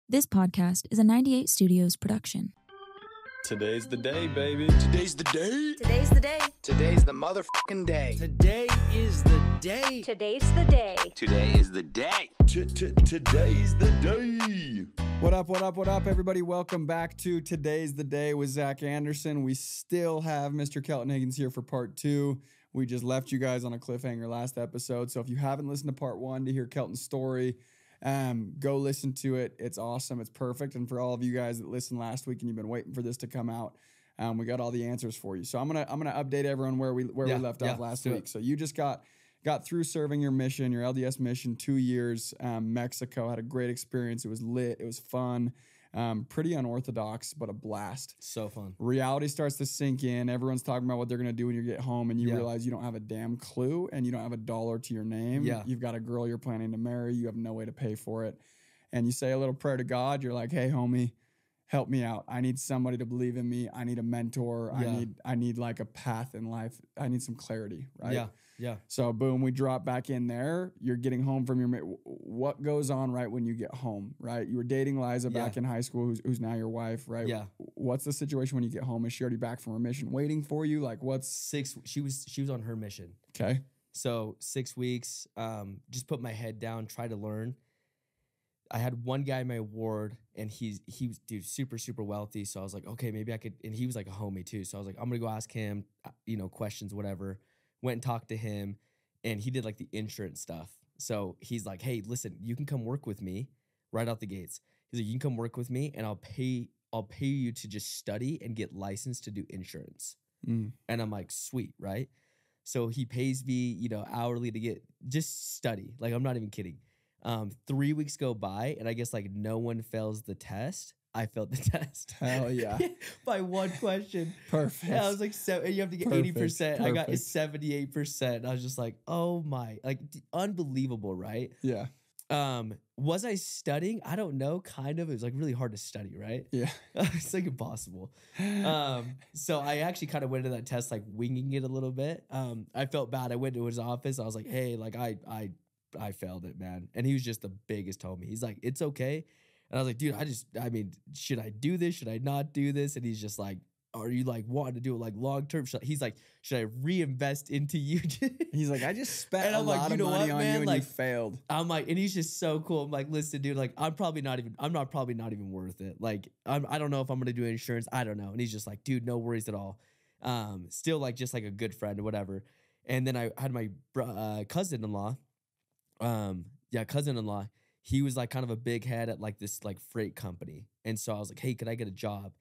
This podcast is a 98 Studios production. Today's the day, baby. Today's the day. Today's the day. Today's the motherfucking day. Today is the day. Today's the day. Today is the day. Today's the day. What up, everybody? Welcome back to Today's the Day with Zack Andersen. We still have Mr. Kelton Higgins here for part 2. We just left you guys on a cliffhanger last episode. So if you haven't listened to part 1 to hear Kelton's story, go listen to it. It's awesome. It's perfect. And for all of you guys that listened last week and you've been waiting for this to come out, we got all the answers for you. So I'm gonna update everyone where we left off last week. So you just got through serving your mission, your LDS mission, 2 years, Mexico. Had a great experience. It was lit. It was fun. Pretty unorthodox, but a blast. So fun. Reality starts to sink in. Everyone's talking about what they're going to do when you get home, and you realize you don't have a damn clue, and you don't have a dollar to your name. Yeah. You've got a girl you're planning to marry. You have no way to pay for it. And you say a little prayer to God. You're like, hey, homie, help me out. I need somebody to believe in me. I need a mentor. Yeah. I need like a path in life. I need some clarity, right? Yeah. So boom, we drop back in there. You're getting home from what goes on right when you get home, right? You were dating Liza back in high school, who's now your wife, right? Yeah. What's the situation when you get home? Is she already back from her mission waiting for you? Like what's... She was on her mission. Okay. So 6 weeks, just put my head down, try to learn. I had one guy in my ward, and he was, dude, super, super wealthy. So I was like, okay, maybe I could, and he was like a homie too. So I was like, I'm going to go ask him, questions, whatever. Went and talked to him, and he did like the insurance stuff. So he's like, hey, listen, you can come work with me right out the gates. He's like, you can come work with me, and I'll pay you to just study and get licensed to do insurance. And I'm like, sweet, right? So he pays me, hourly to just study. Like, I'm not even kidding. 3 weeks go by, and I guess like no one fails the test. I failed the test. Hell yeah. By one question. Perfect. And I was like, you have to get 80%. I got 78%. I was just like, oh my, like unbelievable, right? Yeah. Was I studying? I don't know. Kind of. It was like really hard to study, right? Yeah. It's like impossible. So I actually kind of went into that test like winging it a little bit. I felt bad. I went to his office. I was like, hey, like I failed it, man. And he was just the biggest homie. He's like, it's okay. And I was like, dude, should I do this? Should I not do this? And he's just like, are you like wanting to do it like long term? He's like, should I reinvest into you? He's like, I just spent a like, lot of money on you and you failed. I'm like, and he's just so cool. I'm like, listen, dude, like I'm probably not even worth it. Like, I don't know if I'm gonna do insurance. I don't know. And he's just like, dude, no worries at all. Still like just like a good friend or whatever. And then I had my cousin-in-law. Cousin-in-law. He was like kind of a big head at like this like freight company. And so I was like, hey, could I get a job?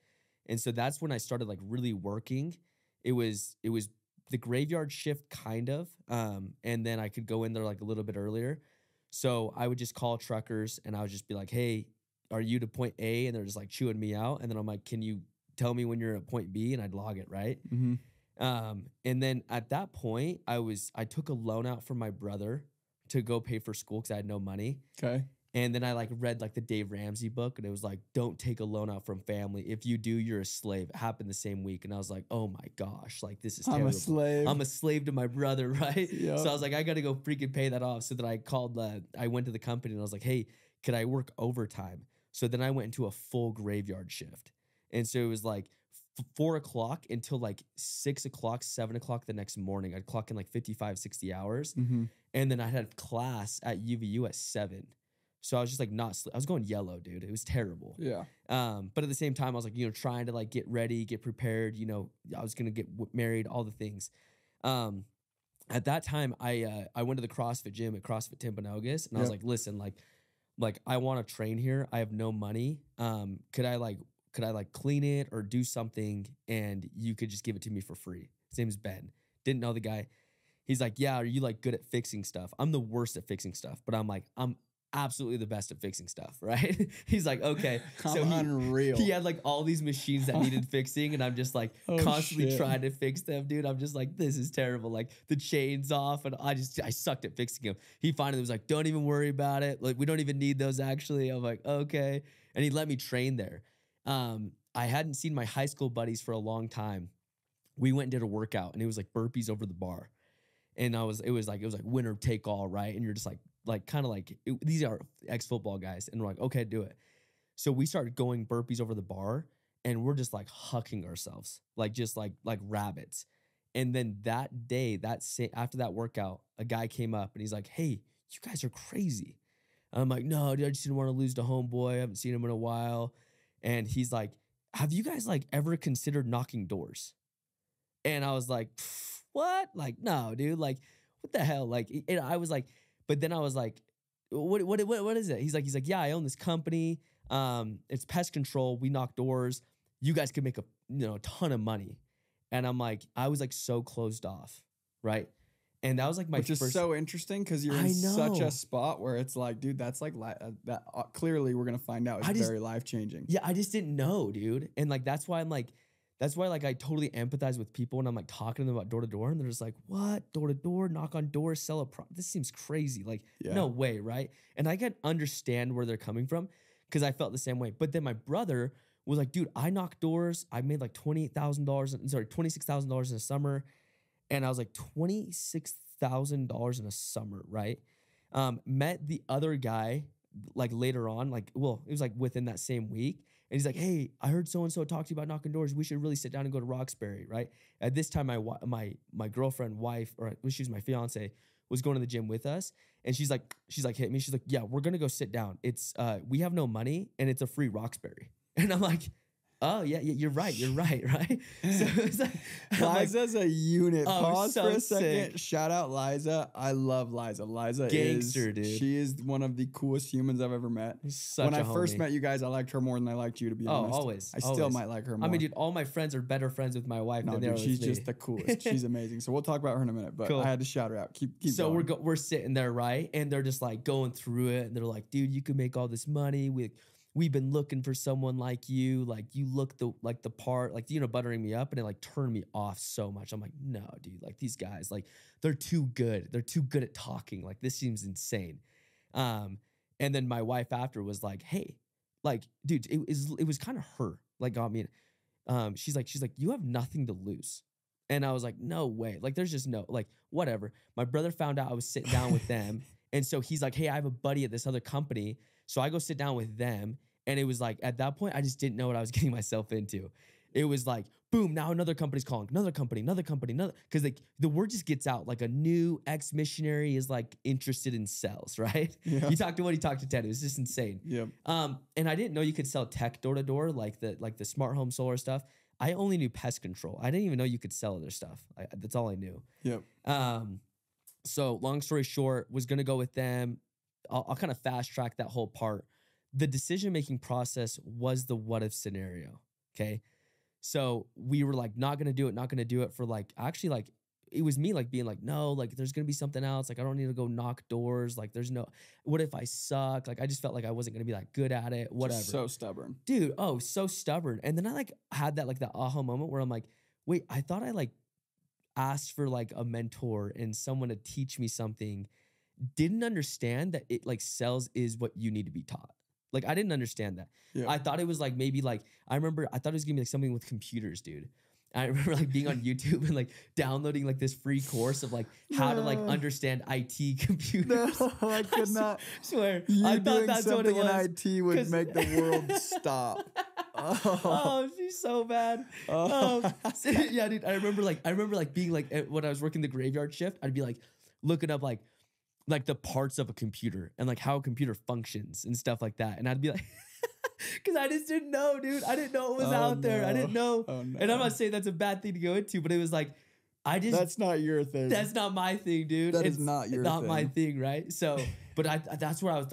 And so that's when I started like really working. It was the graveyard shift kind of. And then I could go in there like a little bit earlier. So I would just call truckers and I would just be like, hey, are you to point A? And they're just like chewing me out. And then I'm like, can you tell me when you're at point B? And I'd log it, right? Mm-hmm. And then at that point, I took a loan out from my brother to go pay for school because I had no money. Okay. And then I like read like the Dave Ramsey book, and it was like, don't take a loan out from family. If you do, you're a slave. It happened the same week. And I was like, oh my gosh, like this is terrible. I'm a slave to my brother, right? Yep. So I was like, I got to go freaking pay that off. So then I went to the company and I was like, hey, could I work overtime? So then I went into a full graveyard shift. And so it was like 4 o'clock until like 6 o'clock, 7 o'clock the next morning. I'd clock in like 55, 60 hours. Mm-hmm. And then I had class at UVU at 7. So I was just like I was going yellow, dude. It was terrible. Yeah. But at the same time, I was like, trying to like get ready, get prepared. I was going to get married, all the things. At that time, I went to the CrossFit gym at CrossFit Timpanogos, and I was like, listen, like I want to train here. I have no money. Could I clean it or do something, and you could just give it to me for free? His name's Ben. Didn't know the guy. He's like, yeah, are you like good at fixing stuff? I'm the worst at fixing stuff, but I'm absolutely the best at fixing stuff, right? He's like, okay. So unreal. He had like all these machines that needed fixing, and I'm just like constantly trying to fix them, dude. I'm just like, this is terrible. Like the chain's off, and I sucked at fixing them. He finally was like, don't even worry about it. Like we don't even need those actually. I'm like, okay. And he let me train there. I hadn't seen my high school buddies for a long time. We went and did a workout, and it was like burpees over the bar. And it was like winner take all, right? And you're just like kind of like these are ex-football guys, and we're like, okay, do it. So we started going burpees over the bar, and we're just like hucking ourselves, like just like rabbits. And then that day, after that workout, a guy came up and he's like, "Hey, you guys are crazy." And I'm like, "No, dude, I just didn't want to lose to homeboy. I haven't seen him in a while." And he's like, "Have you guys like ever considered knocking doors?" And I was like, "What? Like, no, dude. Like, what the hell?" Like, and I was like, but then I was like, "What is it?" He's like, "Yeah, I own this company. It's pest control. We knock doors. You guys could make a ton of money." And I'm like, I was like so closed off, right? And that was like my Which first. is so interesting because you're in such a spot where it's like, dude, that's like that. Clearly, we're gonna find out it's very life changing. Yeah, I just didn't know, dude. And like that's why like I totally empathize with people when I'm like talking to them about door to door, and they're just like, "What? Door to door, knock on doors, sell a product? This seems crazy. Like, no way, right?" And I can understand where they're coming from because I felt the same way. But then my brother was like, "Dude, I knock doors. I made like $26,000 in a summer." And I was like, $26,000 in a summer, right? Met the other guy like later on, like, well, it was like within that same week. And he's like, "Hey, I heard so-and-so talk to you about knocking doors. We should really sit down and go to Roxbury," right? At this time, my girlfriend, wife, or she was my fiance, was going to the gym with us. And she's like, hit me. She's like, "Yeah, we're going to go sit down. It's, we have no money and it's a free Roxbury." And I'm like, "Oh yeah, you're right, right?" So it's like, Liza's a unit. Oh, Pause so for a second. sick. Shout out Liza. I love Liza. Liza Gangster, dude. She is one of the coolest humans I've ever met. Such when a I first homie. met you guys, I liked her more than I liked you, to be honest. Always. I still might like her more. I mean, dude, all my friends are better friends with my wife no, than they dude, are she's with me. just the coolest. She's amazing. So we'll talk about her in a minute, but Cool. I had to shout her out. Keep So going. we're sitting there, right? And they're just like going through it, and they're like, "Dude, you could make all this money. We've been looking for someone like you. Like you look the part, like buttering me up," and it like turned me off so much. I'm like, "No, dude, like these guys, like they're too good. They're too good at talking. Like this seems insane." And then my wife after was like, "Hey, like, dude, it was kind of her. Like, I mean, she's like, "You have nothing to lose." And I was like, "No way. Like, there's just no, like, whatever." My brother found out I was sitting down with them. And so he's like, "Hey, I have a buddy at this other company." So I go sit down with them. And it was like, at that point, I just didn't know what I was getting myself into. It was like, boom, now another company's calling, another company. Because like the word just gets out. Like a new ex-missionary is like interested in sales, right? Yeah. You talk to 1, you talk to 10. It was just insane. Yep. And I didn't know you could sell tech door to door, like the smart home solar stuff. I only knew pest control. I didn't even know you could sell other stuff. That's all I knew. Yep. So long story short, was gonna go with them. I'll kind of fast track that whole part. The decision-making process was the what if scenario. Okay. So we were like, not gonna do it for like, actually like, it was me like being like, no, like there's gonna be something else. Like I don't need to go knock doors. Like there's no, what if I suck? Like I just felt like I wasn't gonna be that good at it, whatever. Just so stubborn. Dude, so stubborn. And then I like had that aha moment where I'm like, wait, I thought I like asked for like a mentor and someone to teach me something. Didn't understand that it like sales is what you need to be taught. Like I didn't understand that. Yeah. I thought it was like maybe like I thought it was gonna be like something with computers, dude. I remember like being on YouTube and like downloading like this free course of like how to like understand IT computers. No, I could not. Swear. You I thought doing that's what it something was. in IT would make the world stop. Oh, she's so bad. Yeah, dude. I remember like being like when I was working the graveyard shift, I'd be like looking up like the parts of a computer and like how a computer functions and stuff like that. And I'd be like, because I just didn't know, dude. I didn't know it was out there. I didn't know. Oh, no. And I'm not saying that's a bad thing to go into, but it was like, That's not your thing. That's not my thing, dude. That is not your not thing. my thing, right? So, but that's where I was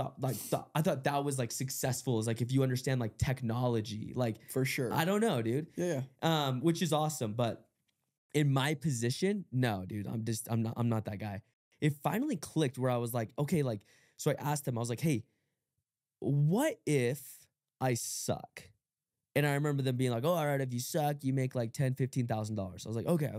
I thought that was like successful is like if you understand like technology, like For sure. I don't know, dude. Yeah. Which is awesome, but in my position, no, dude. I'm not that guy. It finally clicked where I was like, okay, like, so I asked him, I was like, hey, what if I suck? And I remember them being like, oh, all right, if you suck, you make like $10,000, $15,000. I was like, okay.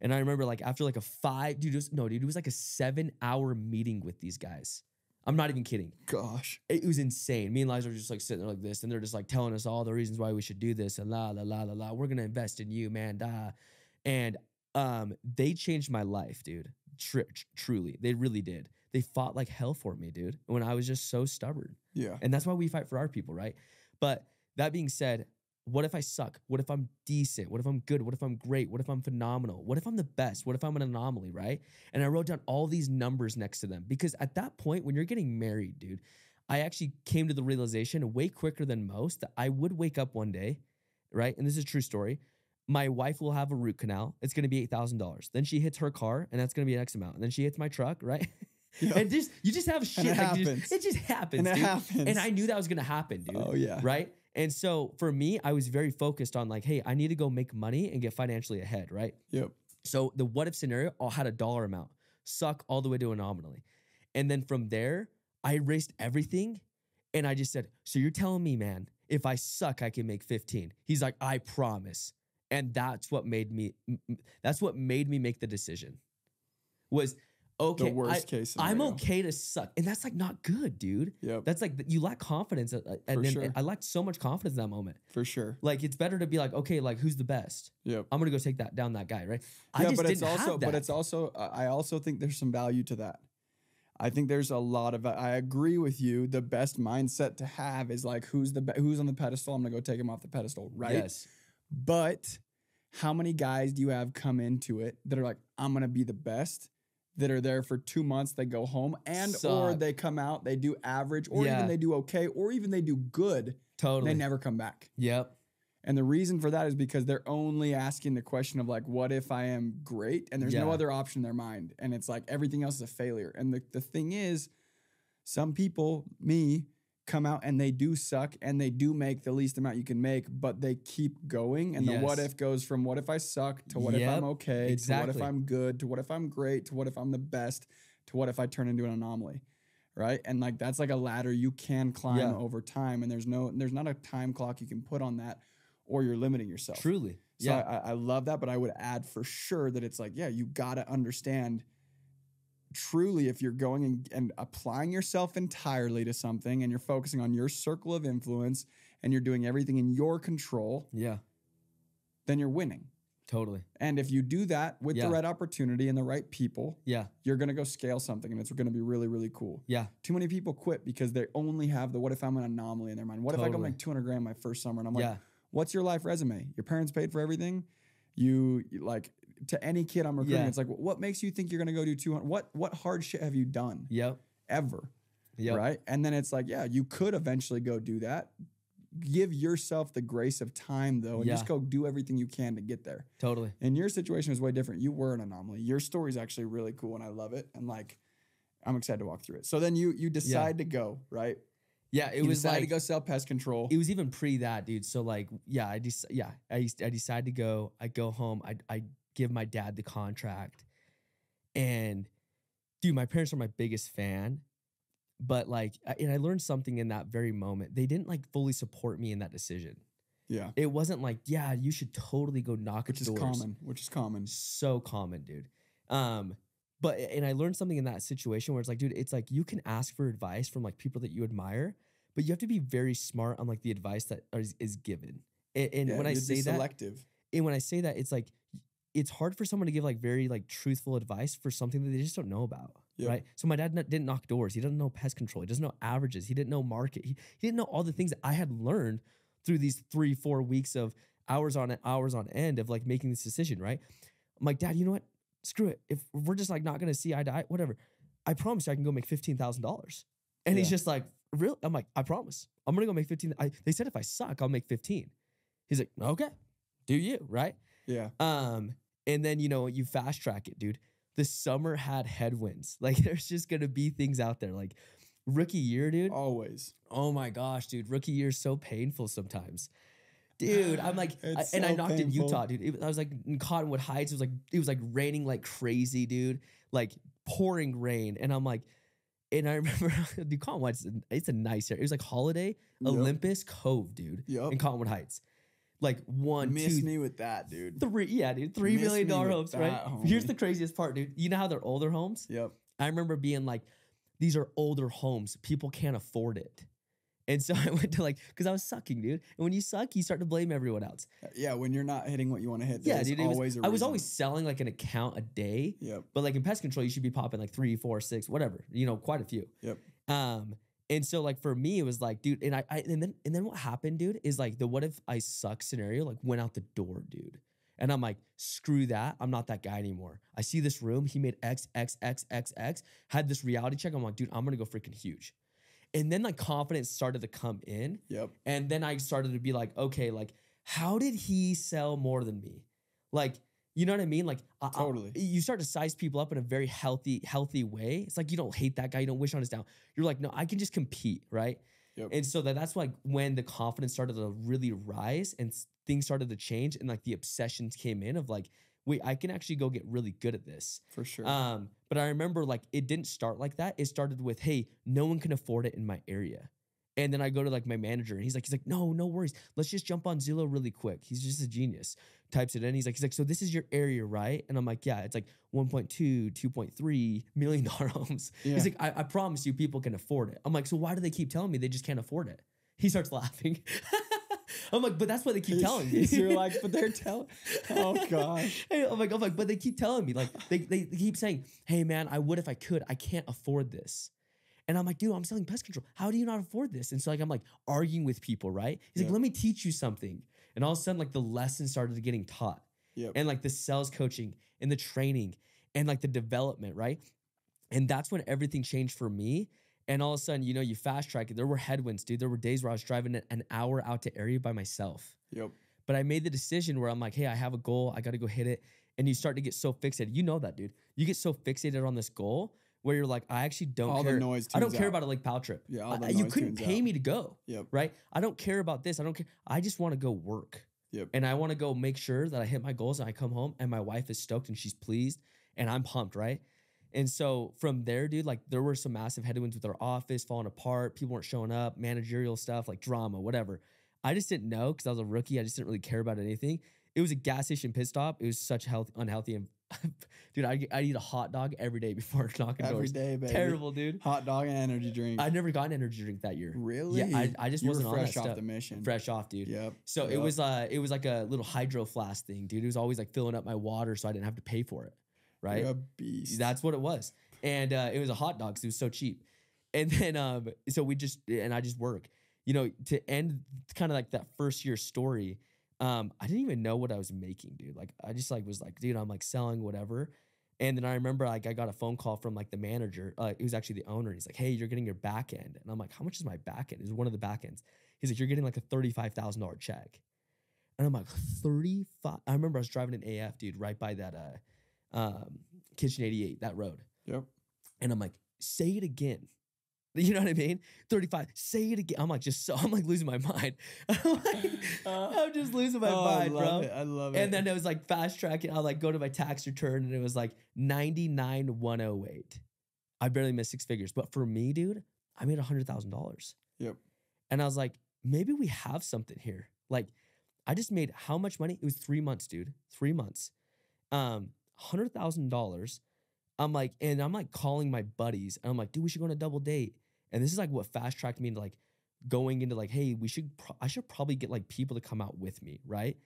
And I remember like after like it was like a 7-hour meeting with these guys. I'm not even kidding. Gosh. It was insane. Me and Liza were just like sitting there like this, and they're just like telling us all the reasons why we should do this and la la la la la. We're gonna invest in you, man. Da. And they changed my life, dude. Truly, they really did. they fought like hell for me, dude, when I was just so stubborn. Yeah. And that's why we fight for our people, right? But that being said, what if I suck? What if I'm decent? What if I'm good? What if I'm great? What if I'm phenomenal? What if I'm the best? What if I'm an anomaly, right? And I wrote down all these numbers next to them because at that point, when you're getting married, dude, I actually came to the realization way quicker than most that I would wake up one day, right? And this is a true story. My wife will have a root canal. It's going to be $8,000. Then she hits her car, and that's going to be an X amount. And then she hits my truck, right? Yep. And you just have shit. And it happens. It just happens, And it dude. happens. And I knew that was going to happen, dude. Oh, yeah. Right? And so for me, I was very focused on like, hey, I need to go make money and get financially ahead, right? Yep. So the what if scenario all had a dollar amount, suck all the way to anomaly. And then from there, I erased everything. And I just said, so you're telling me, man, if I suck, I can make 15. He's like, I promise. And that's what made me make the decision. Was, okay, The worst case I'm scenario. okay to suck. And that's like not good, dude. Yep. That's like, you lack confidence. And For then sure. I lacked so much confidence in that moment. For sure. Like, it's better to be like, okay, like, who's the best? Yep. I'm going to go take that down that guy, right? I Yeah, just but didn't it's also, have that. but it's also, I also think there's some value to that. I think there's a lot of, I agree with you. The best mindset to have is like, who's on the pedestal? I'm going to go take him off the pedestal, right? Yes. But how many guys do you have come into it that are like, I'm going to be the best, that are there for 2 months, they go home, and or Suck. they come out, they do average, or Yeah. even they do okay, or even they do good, Totally. they never come back. Yep. And the reason for that is because they're only asking the question of like, what if I am great? And there's no Yeah. other option in their mind. And it's like everything else is a failure. And the thing is, some people, me, come out and they do suck and they do make the least amount you can make, but they keep going. And the what Yes. if goes from what if I suck to what if Yep, I'm okay, to what exactly. if I'm good, to what if I'm great, to what if I'm the best, to what if I turn into an anomaly. Right. And like that's like a ladder you can climb Yeah. over time. And there's not a time clock you can put on that, or you're limiting yourself. Truly. So Yeah. I love that, but I would add for sure that it's like, yeah, you got to understand truly if you're going and applying yourself entirely to something and you're focusing on your circle of influence and you're doing everything in your control, Yeah. then you're winning. Totally. And if you do that with Yeah. the right opportunity and the right people, Yeah. you're going to go scale something and it's going to be really, really cool. Yeah. Too many people quit because they only have the what if I'm an anomaly in their mind? What if I go Totally. make 200 grand my first summer? And I'm like, Yeah. what's your life resume? Your parents paid for everything. You like to any kid I'm recruiting, Yeah. it's like, what makes you think you're gonna go do 200? What hard shit have you done Yep. ever? Yep. Right? And then it's like, yeah, you could eventually go do that. Give yourself the grace of time though, and Yeah. just go do everything you can to get there. Totally. And your situation was way different. You were an anomaly. Your story is actually really cool, and I love it. And like, I'm excited to walk through it. So then you decide to go, right? Yeah. It You was decide like, to go sell pest control. it was even pre that, dude. So like, yeah, I decide to go. I go home. I give my dad the contract, and dude, my parents are my biggest fan. But like, and I learned something in that very moment. They didn't like fully support me in that decision. Yeah. It wasn't like, yeah, you should totally go knock Which at is doors. common. Which is common. So common, dude. But and I learned something in that situation where it's like, dude, it's like you can ask for advice from like people that you admire, but you have to be very smart on like the advice that is given. And Yeah, when I you'd be say that, selective. and when I say that, it's like it's hard for someone to give like very like truthful advice for something that they just don't know about, Yep. right? So my dad didn't knock doors. He doesn't know pest control. He doesn't know averages. He didn't know market. He didn't know all the things that I had learned through these 3-4 weeks of hours on end of like making this decision, right? I'm like, Dad, you know what? Screw it. If we're just like not gonna see eye to eye, whatever. I promise you I can go make $15,000. And he's Yeah. just like, really? I'm like, I promise. I'm gonna go make 15. They said if I suck, I'll make 15. He's like, okay, do you, right? Yeah. And then, you know, you fast track it, dude. The summer had headwinds. Like, there's just going to be things out there. Like, rookie year, dude. Always. Oh my gosh, dude. Rookie year is so painful sometimes. Dude, I'm like, It's and I so knocked in painful. Utah, dude. I was like in Cottonwood Heights. It was like raining like crazy, dude. Like pouring rain. And I'm like, and I remember, dude, Cottonwood, it's a nice area. It was like Holiday, Yep. Olympus Cove, dude. Yep. In Cottonwood Heights. Like one, Miss two, me with that, dude. $3 million Miss me with homes, right? that, homie. Here's the craziest part, dude. You know how they're older homes? Yep. I remember being like, these are older homes. People can't afford it. And so I went to like, because I was sucking, dude. And when you suck, you start to blame everyone else. Yeah, when you're not hitting what you want to hit, Yeah, there's dude. always a I was reason. always selling like an account a day. Yep. But like in pest control, you should be popping like 3, 4, 6, whatever. Quite a few. Yep. And so like for me, it was like, dude, and then what happened, dude, is like the what if I suck scenario like went out the door, dude. And I'm like, screw that. I'm not that guy anymore. I see this room. He made X, X, X, X, X. Had this reality check. I'm like, dude, I'm gonna go freaking huge. And then like confidence started to come in. Yep. And then I started to be like, okay, like how did he sell more than me? Like, you know what I mean? Like Totally. You start to size people up in a very healthy way. It's like you don't hate that guy. You don't wish on his down. You're like, no, I can just compete, right? Yep. And so that's like when the confidence started to really rise and things started to change and like the obsessions came in of like, wait, I can actually go get really good at this. For sure. But I remember like it didn't start like that. It started with, hey, no one can afford it in my area. And then I go to like my manager and he's like, no worries. Let's just jump on Zillow really quick. He's just a genius. Types it in. He's like, so this is your area, right? And I'm like, yeah, it's like 1.2, 2.3 million dollar homes. Yeah. He's like, I promise you people can afford it. I'm like, so why do they keep telling me they just can't afford it? He starts laughing. I'm like, but that's what they keep telling me. You're like, but they're telling. Oh gosh. Hey, I'm like, but they keep telling me, like, they keep saying, hey man, I would if I could. I can't afford this. And I'm like, dude, I'm selling pest control. How do you not afford this? And so like I'm like arguing with people, right? He's like, let me teach you something. And all of a sudden, like the lessons started getting taught. Yep. And like the sales coaching and the training and like the development, right? And that's when everything changed for me. And all of a sudden, you fast track it. There were headwinds, dude. There were days where I was driving an hour out to area by myself. Yep. But I made the decision where I'm like, hey, I have a goal. I got to go hit it. And you start to get so fixated. You know that, dude. You get so fixated on this goal where you're like, I actually don't All care. the noise I don't tunes care out. about a Lake Powell trip. Yeah, all the you noise couldn't tunes pay out. me to go. Yep. Right? I don't care about this. I don't care. I just want to go work. Yep. And I want to go make sure that I hit my goals and I come home and my wife is stoked and she's pleased and I'm pumped, right? And so from there, dude, like there were some massive headwinds with our office falling apart. People weren't showing up, managerial stuff, like drama, whatever. I just didn't know because I was a rookie. I just didn't really care about anything. It was a gas station pit stop. It was such unhealthy. And dude, I eat a hot dog every day before knocking Every doors. day, baby. Terrible, dude. Hot dog and energy drink. I never got an energy drink that year. Really? Yeah, I just You were wasn't on fresh that off stuff. the mission. Fresh off, dude. Yep. So Yep. it was like a little hydro flask thing, dude. It was always like filling up my water so I didn't have to pay for it, right? You're a beast. That's what it was. And it was a hot dog because it was so cheap. And then so I just work. To end kind of like that first year story, I didn't even know what I was making, dude. Like I just like was like, dude, I'm like selling whatever. And then I remember like I got a phone call from like the manager. It was actually the owner. He's like, hey, you're getting your back end. And I'm like, how much is my back end? It was one of the back ends. He's like, you're getting like a $35,000 check. And I'm like, 35. I remember I was driving an AF, dude, right by that Kitchen 88, that road. Yep. And I'm like, say it again. You know what I mean? 35. Say it again. I'm like losing my mind. I'm just losing my mind, bro. I love it. And then it was like fast tracking. I'll like go to my tax return and it was like 99,108. I barely missed 6 figures. But for me, dude, I made $100,000. Yep. And I was like, maybe we have something here. Like, I just made how much money? It was 3 months, dude. 3 months. $100,000. I'm like calling my buddies and I'm like, dude, we should go on a double date. And this is like what fast tracked me into like going into like, hey, I should probably get like people to come out with me, right?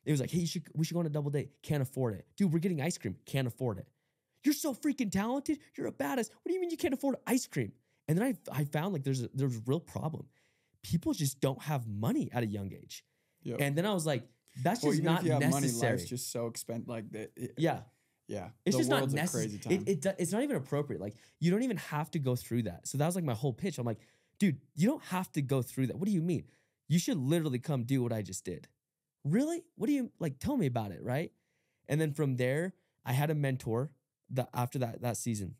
It was like, hey, we should go on a double date. Can't afford it. Dude, we're getting ice cream. Can't afford it. You're so freaking talented. You're a badass. What do you mean you can't afford ice cream? And then I found like there's a real problem. People just don't have money at a young age. Yep. And then I was like, that's just even not if you have necessary. money, life's just so expensive. Like that. Yeah. Yeah. It's The just not world's a necessary. crazy time. It's not even appropriate. Like, you don't even have to go through that. So that was like my whole pitch. I'm like, dude, you don't have to go through that. What do you mean? You should literally come do what I just did. Really? What do you, like, tell me about it, right? And then from there, I had a mentor after that season.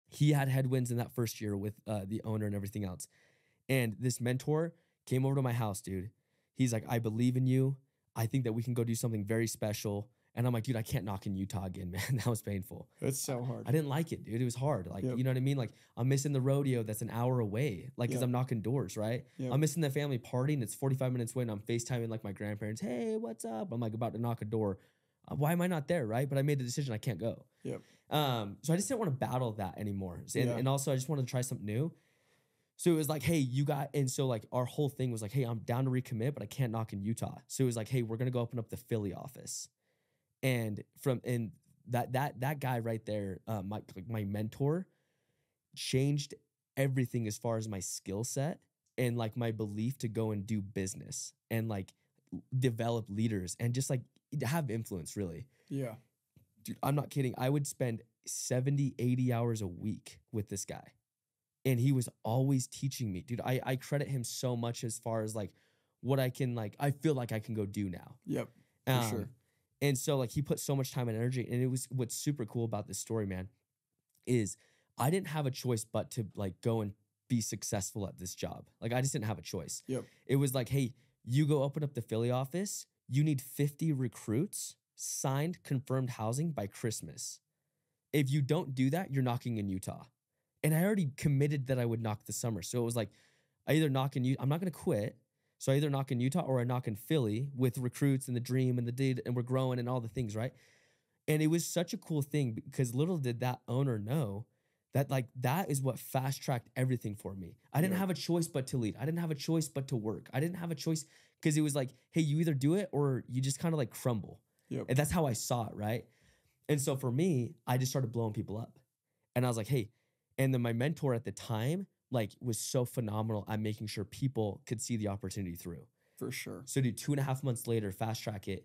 He had headwinds in that first year with the owner and everything else. And this mentor came over to my house, dude. He's like, I believe in you. I think that we can go do something very special. And I'm like, dude, I can't knock in Utah again, man. That was painful. It's so hard. I didn't like it, dude. It was hard. Like, Yep. you know what I mean? Like, I'm missing the rodeo that's an hour away. Like, because Yep. I'm knocking doors, right? Yep. I'm missing the family party and it's 45 minutes away and I'm FaceTiming like my grandparents. Hey, what's up? I'm like about to knock a door. Why am I not there, right? But I made the decision I can't go. Yep. So I just didn't want to battle that anymore. And also I just wanted to try something new. So it was like, hey, and so like our whole thing was like, hey, I'm down to recommit, but I can't knock in Utah. So it was like, hey, we're gonna go open up the Philly office. And that guy right there, my mentor, changed everything as far as my skill set and like my belief to go and do business and like develop leaders and just like have influence, really. Yeah. Dude, I'm not kidding. I would spend 70, 80 hours a week with this guy. And he was always teaching me. Dude, I credit him so much as far as like what I can like, I feel like I can go do now. Yep. For sure. And so like he put so much time and energy. And it was what's super cool about this story, man, is I didn't have a choice but to like go and be successful at this job. Like I just didn't have a choice. Yep. It was like, hey, you go open up the Philly office. You need 50 recruits, signed, confirmed housing by Christmas. If you don't do that, you're knocking in Utah. And I already committed that I would knock the summer. So it was like, I either knock in Utah, I'm not going to quit. So I either knock in Utah or I knock in Philly with recruits and the dream and the did, and we're growing and all the things, right? And it was such a cool thing because little did that owner know that like that is what fast tracked everything for me. I didn't have a choice but to lead. I didn't have a choice but to work. I didn't have a choice because it was like, hey, you either do it or you just kind of like crumble. Yep. And that's how I saw it, right? And so for me, I just started blowing people up. And I was like, hey, and then my mentor at the time like was so phenomenal at making sure people could see the opportunity through. For sure. So dude, 2.5 months later, fast track it.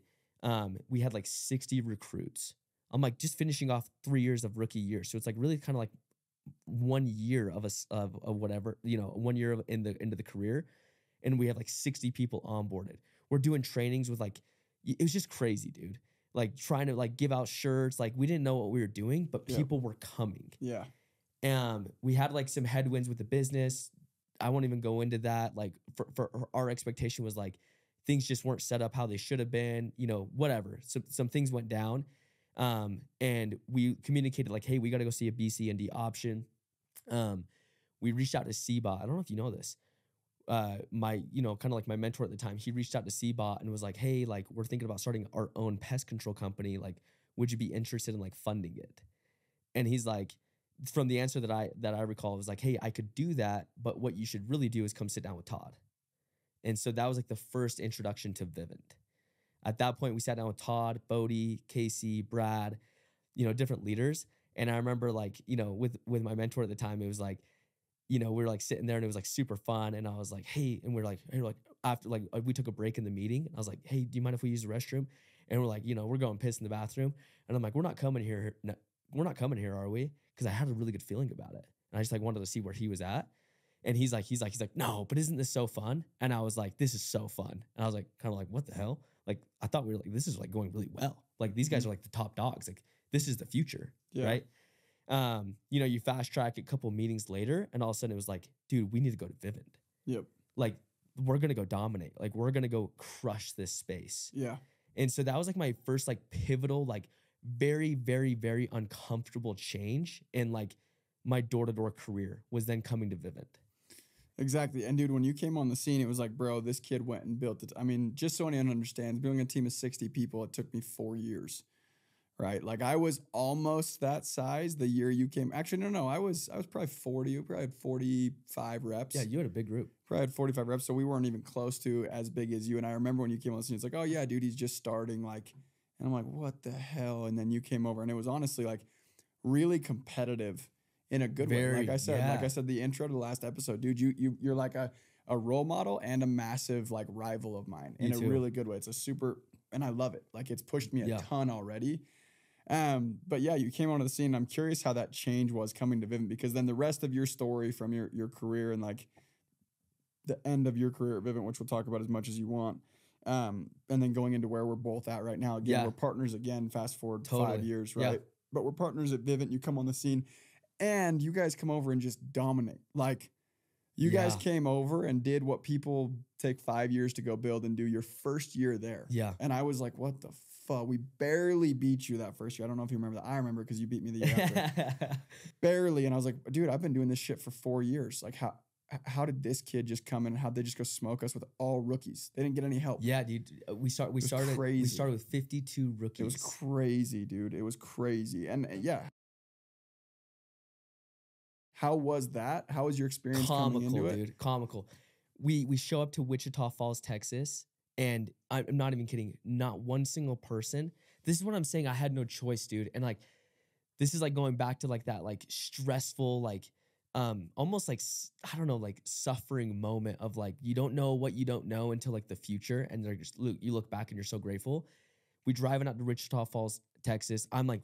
We had like 60 recruits. I'm like just finishing off 3 years of rookie year. So it's like really kind of like 1 year of whatever, 1 year into the career. And we have like 60 people onboarded. We're doing trainings with like, it was just crazy, dude. Like trying to like give out shirts. Like we didn't know what we were doing, but people were coming. Yeah. We had like some headwinds with the business. I won't even go into that. Like for our expectation was like things just weren't set up how they should have been, whatever. So some things went down. And we communicated like, hey, we got to go see a B, C, and D option. We reached out to CBOT. I don't know if you know this. My, kind of like my mentor at the time, he reached out to CBOT and was like, hey, like we're thinking about starting our own pest control company. Like, would you be interested in like funding it? And he's like, from the answer that I recall, it was like, hey, I could do that, but what you should really do is come sit down with Todd. And so that was like the first introduction to Vivint. At that point, we sat down with Todd, Bodie, Casey, Brad, different leaders. And I remember like, with my mentor at the time, it was like, we were like sitting there and it was like super fun. And I was like, hey, and we're like, after like we took a break in the meeting. And I was like, hey, do you mind if we use the restroom? And we're like, we're going piss in the bathroom. And I'm like, we're not coming here, are we? Because I had a really good feeling about it. And I just like wanted to see where he was at. And he's like, no, but isn't this so fun? And I was like, this is so fun. And I was like, kind of like, what the hell? Like, I thought we were like, this is like going really well. Like these guys are like the top dogs. Like this is the future, right? You fast track a couple meetings later and all of a sudden it was like, dude, we need to go to Vivint. Yep. Like we're going to go dominate. Like we're going to go crush this space. Yeah. And so that was like my first like pivotal, like very, very, very uncomfortable change in like my door-to-door career was then coming to Vivint. Exactly. And dude, when you came on the scene, it was like, bro, this kid went and built it. I mean, just so anyone understands, building a team of 60 people, it took me 4 years, right? Like I was almost that size the year you came. Actually, no, I was probably 40. You probably had 45 reps. Yeah, you had a big group. Probably had 45 reps. So we weren't even close to as big as you. And I remember when you came on the scene, it's like, oh yeah, dude, he's just starting. Like, and I'm like, what the hell? And then you came over and it was honestly like really competitive in a good way. Like I said, the intro to the last episode, dude, you're like a role model and a massive like rival of mine in a really good way. It's a super, and I love it. Like it's pushed me a ton already. But yeah, you came onto the scene. I'm curious how that change was coming to Vivint, because then the rest of your story from your career and like the end of your career at Vivint, which we'll talk about as much as you want. And then going into where we're both at right now. Again, we're partners again, fast forward 5 years, right? Yeah. But we're partners at Vivint. You come on the scene and you guys come over and just dominate. Like you guys came over and did what people take 5 years to go build and do your first year there. Yeah. And I was like, what the fuck? We barely beat you that first year. I don't know if you remember that. I remember because you beat me the year after. Barely. And I was like, dude, I've been doing this shit for 4 years. Like how did this kid just come in and how'd they just go smoke us with all rookies? They didn't get any help. Yeah, dude. We started with 52 rookies. It was crazy, dude. It was crazy. And yeah. How was that? How was your experience coming into it? Dude, comical. We show up to Wichita Falls, Texas, and I'm not even kidding. Not one single person. This is what I'm saying. I had no choice, dude. And like, this is like going back to like that like stressful, like almost like, I don't know, like suffering moment of like, you don't know what you don't know until like the future. And they're just, you look back and you're so grateful. We driving out to Wichita Falls, Texas. I'm like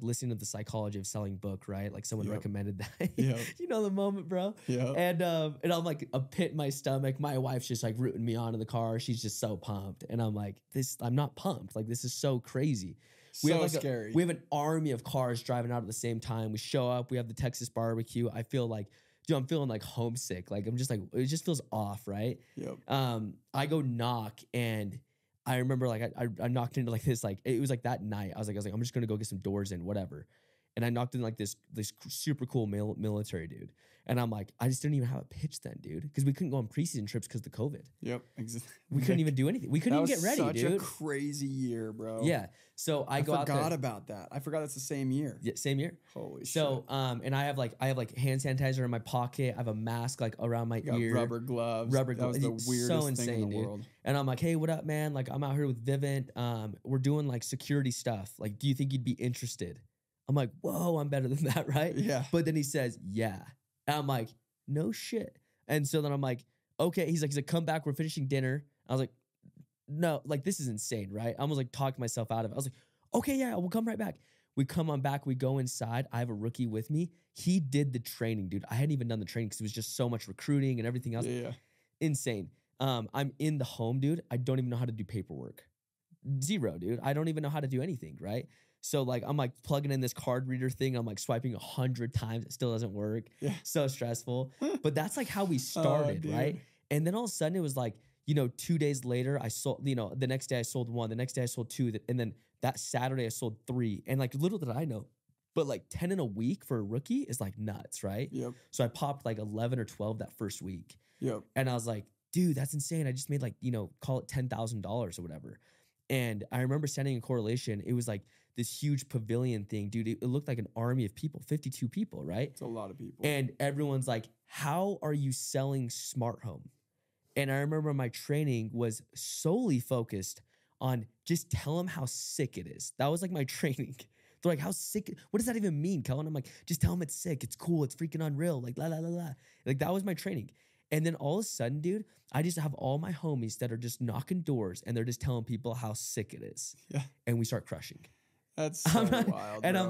listening to The Psychology of Selling book, right? Like someone recommended that. You know the moment, bro. Yeah. And I'm like a pit in my stomach. My wife's just like rooting me on in the car. She's just so pumped. And I'm like, I'm not pumped. Like this is so crazy. We have like scary. We have an army of cars driving out at the same time. We show up. We have the Texas barbecue. I feel like, dude, I'm feeling like homesick. Like I'm just like, it just feels off, right? Yep. I go knock, and I remember like I knocked into like this, like it was like that night. I was like I'm just gonna go get some doors in, whatever. And I knocked in like this super cool military dude. And I'm like, I just didn't even have a pitch then, dude, because we couldn't go on preseason trips because of the COVID. Yep, exactly. We couldn't even do anything. We couldn't even get ready, dude. Such a crazy year, bro. Yeah. So I go out there. I forgot about that. I forgot it's the same year. Yeah, same year. Holy shit. So and I have like hand sanitizer in my pocket. I have a mask like around my ear. Rubber gloves. That was the weirdest thing in the world. And I'm like, hey, what up, man? Like I'm out here with Vivint. We're doing like security stuff. Like, do you think you'd be interested? I'm like, whoa, I'm better than that, right? Yeah. But then he says, yeah. And I'm like, no shit. And so then I'm like, okay. He's like, come back. We're finishing dinner. I was like, no, like this is insane, right? I almost like talked myself out of it. I was like, okay, yeah, we'll come right back. We come on back. We go inside. I have a rookie with me. He did the training, dude. I hadn't even done the training because it was just so much recruiting and everything else. Yeah. Insane. I'm in the home, dude. I don't even know how to do paperwork. Zero, dude. I don't even know how to do anything, right? So like I'm like plugging in this card reader thing. I'm like swiping 100 times. It still doesn't work. Yeah. So stressful. But that's like how we started, right? And then all of a sudden it was like, 2 days later I sold, the next day I sold 1. The next day I sold 2. And then that Saturday I sold 3. And like little did I know, but like 10 in a week for a rookie is like nuts, right? Yep. So I popped like 11 or 12 that first week. Yep. And I was like, dude, that's insane. I just made like, call it $10,000 or whatever. And I remember standing in correlation. It was like this huge pavilion thing, dude. It looked like an army of people, 52 people, right? It's a lot of people. And everyone's like, how are you selling smart home? And I remember my training was solely focused on just tell them how sick it is. That was like my training. They're like, how sick? What does that even mean, Kelton? I'm like, just tell them it's sick. It's cool. It's freaking unreal. Like, la, la, la, la. Like, that was my training. And then all of a sudden, dude, I just have all my homies that are just knocking doors and they're just telling people how sick it is. Yeah. And we start crushing. That's so wild. And bro. I'm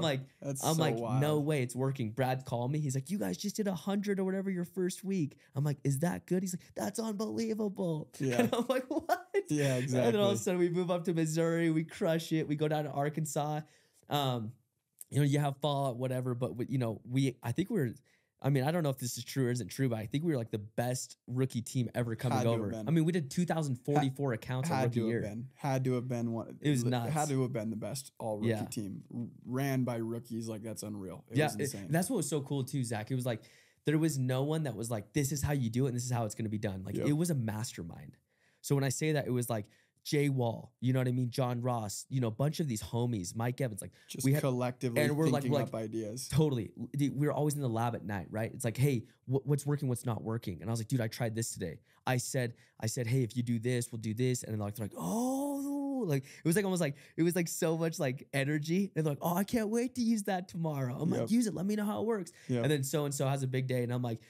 like, wild. no way, it's working. Brad called me. He's like, you guys just did 100 or whatever your first week. I'm like, is that good? He's like, that's unbelievable. Yeah. And I'm like, what? Yeah, exactly. And then all of a sudden we move up to Missouri, we crush it. We go down to Arkansas. You have fallout, whatever, but I don't know if this is true or isn't true, but I think we were like the best rookie team ever coming over. I mean, we did 2,044 accounts on rookie year. Had to have been one. It was nuts. Had to have been the best all rookie team ran by rookies. Like that's unreal. It was insane. That's what was so cool too, Zach. It was like there was no one that was like, this is how you do it and this is how it's going to be done. Like it was a mastermind. So when I say that, it was like Jay Wall, you know what I mean? John Ross, a bunch of these homies, Mike Evans, like just collectively and we're thinking up ideas. Totally. We were always in the lab at night, right? It's like, hey, what's working, what's not working? And I was like, dude, I tried this today. I said, hey, if you do this, we'll do this. And then they're like, oh, like it was like almost like it was like so much like energy. And they're like, oh, I can't wait to use that tomorrow. I'm like, use it. Let me know how it works. Yep. And then so and so has a big day, and I'm like,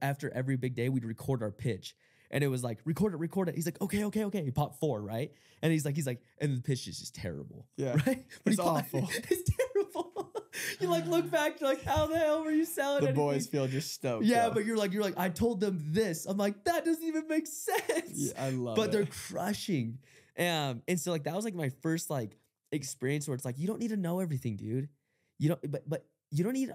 after every big day, we'd record our pitch. And it was like, record it. He's like, okay. He popped 4, right? And he's like, and the pitch is just terrible. Yeah. Right? But it's awful. It's terrible. You like look back, you're like, how the hell were you selling The boys feel just stoked. Yeah, though. But you're like, I told them this. I'm like, that doesn't even make sense. Yeah, I love it. But they're crushing. And so like that was like my first like experience where it's like, you don't need to know everything, dude. But you don't need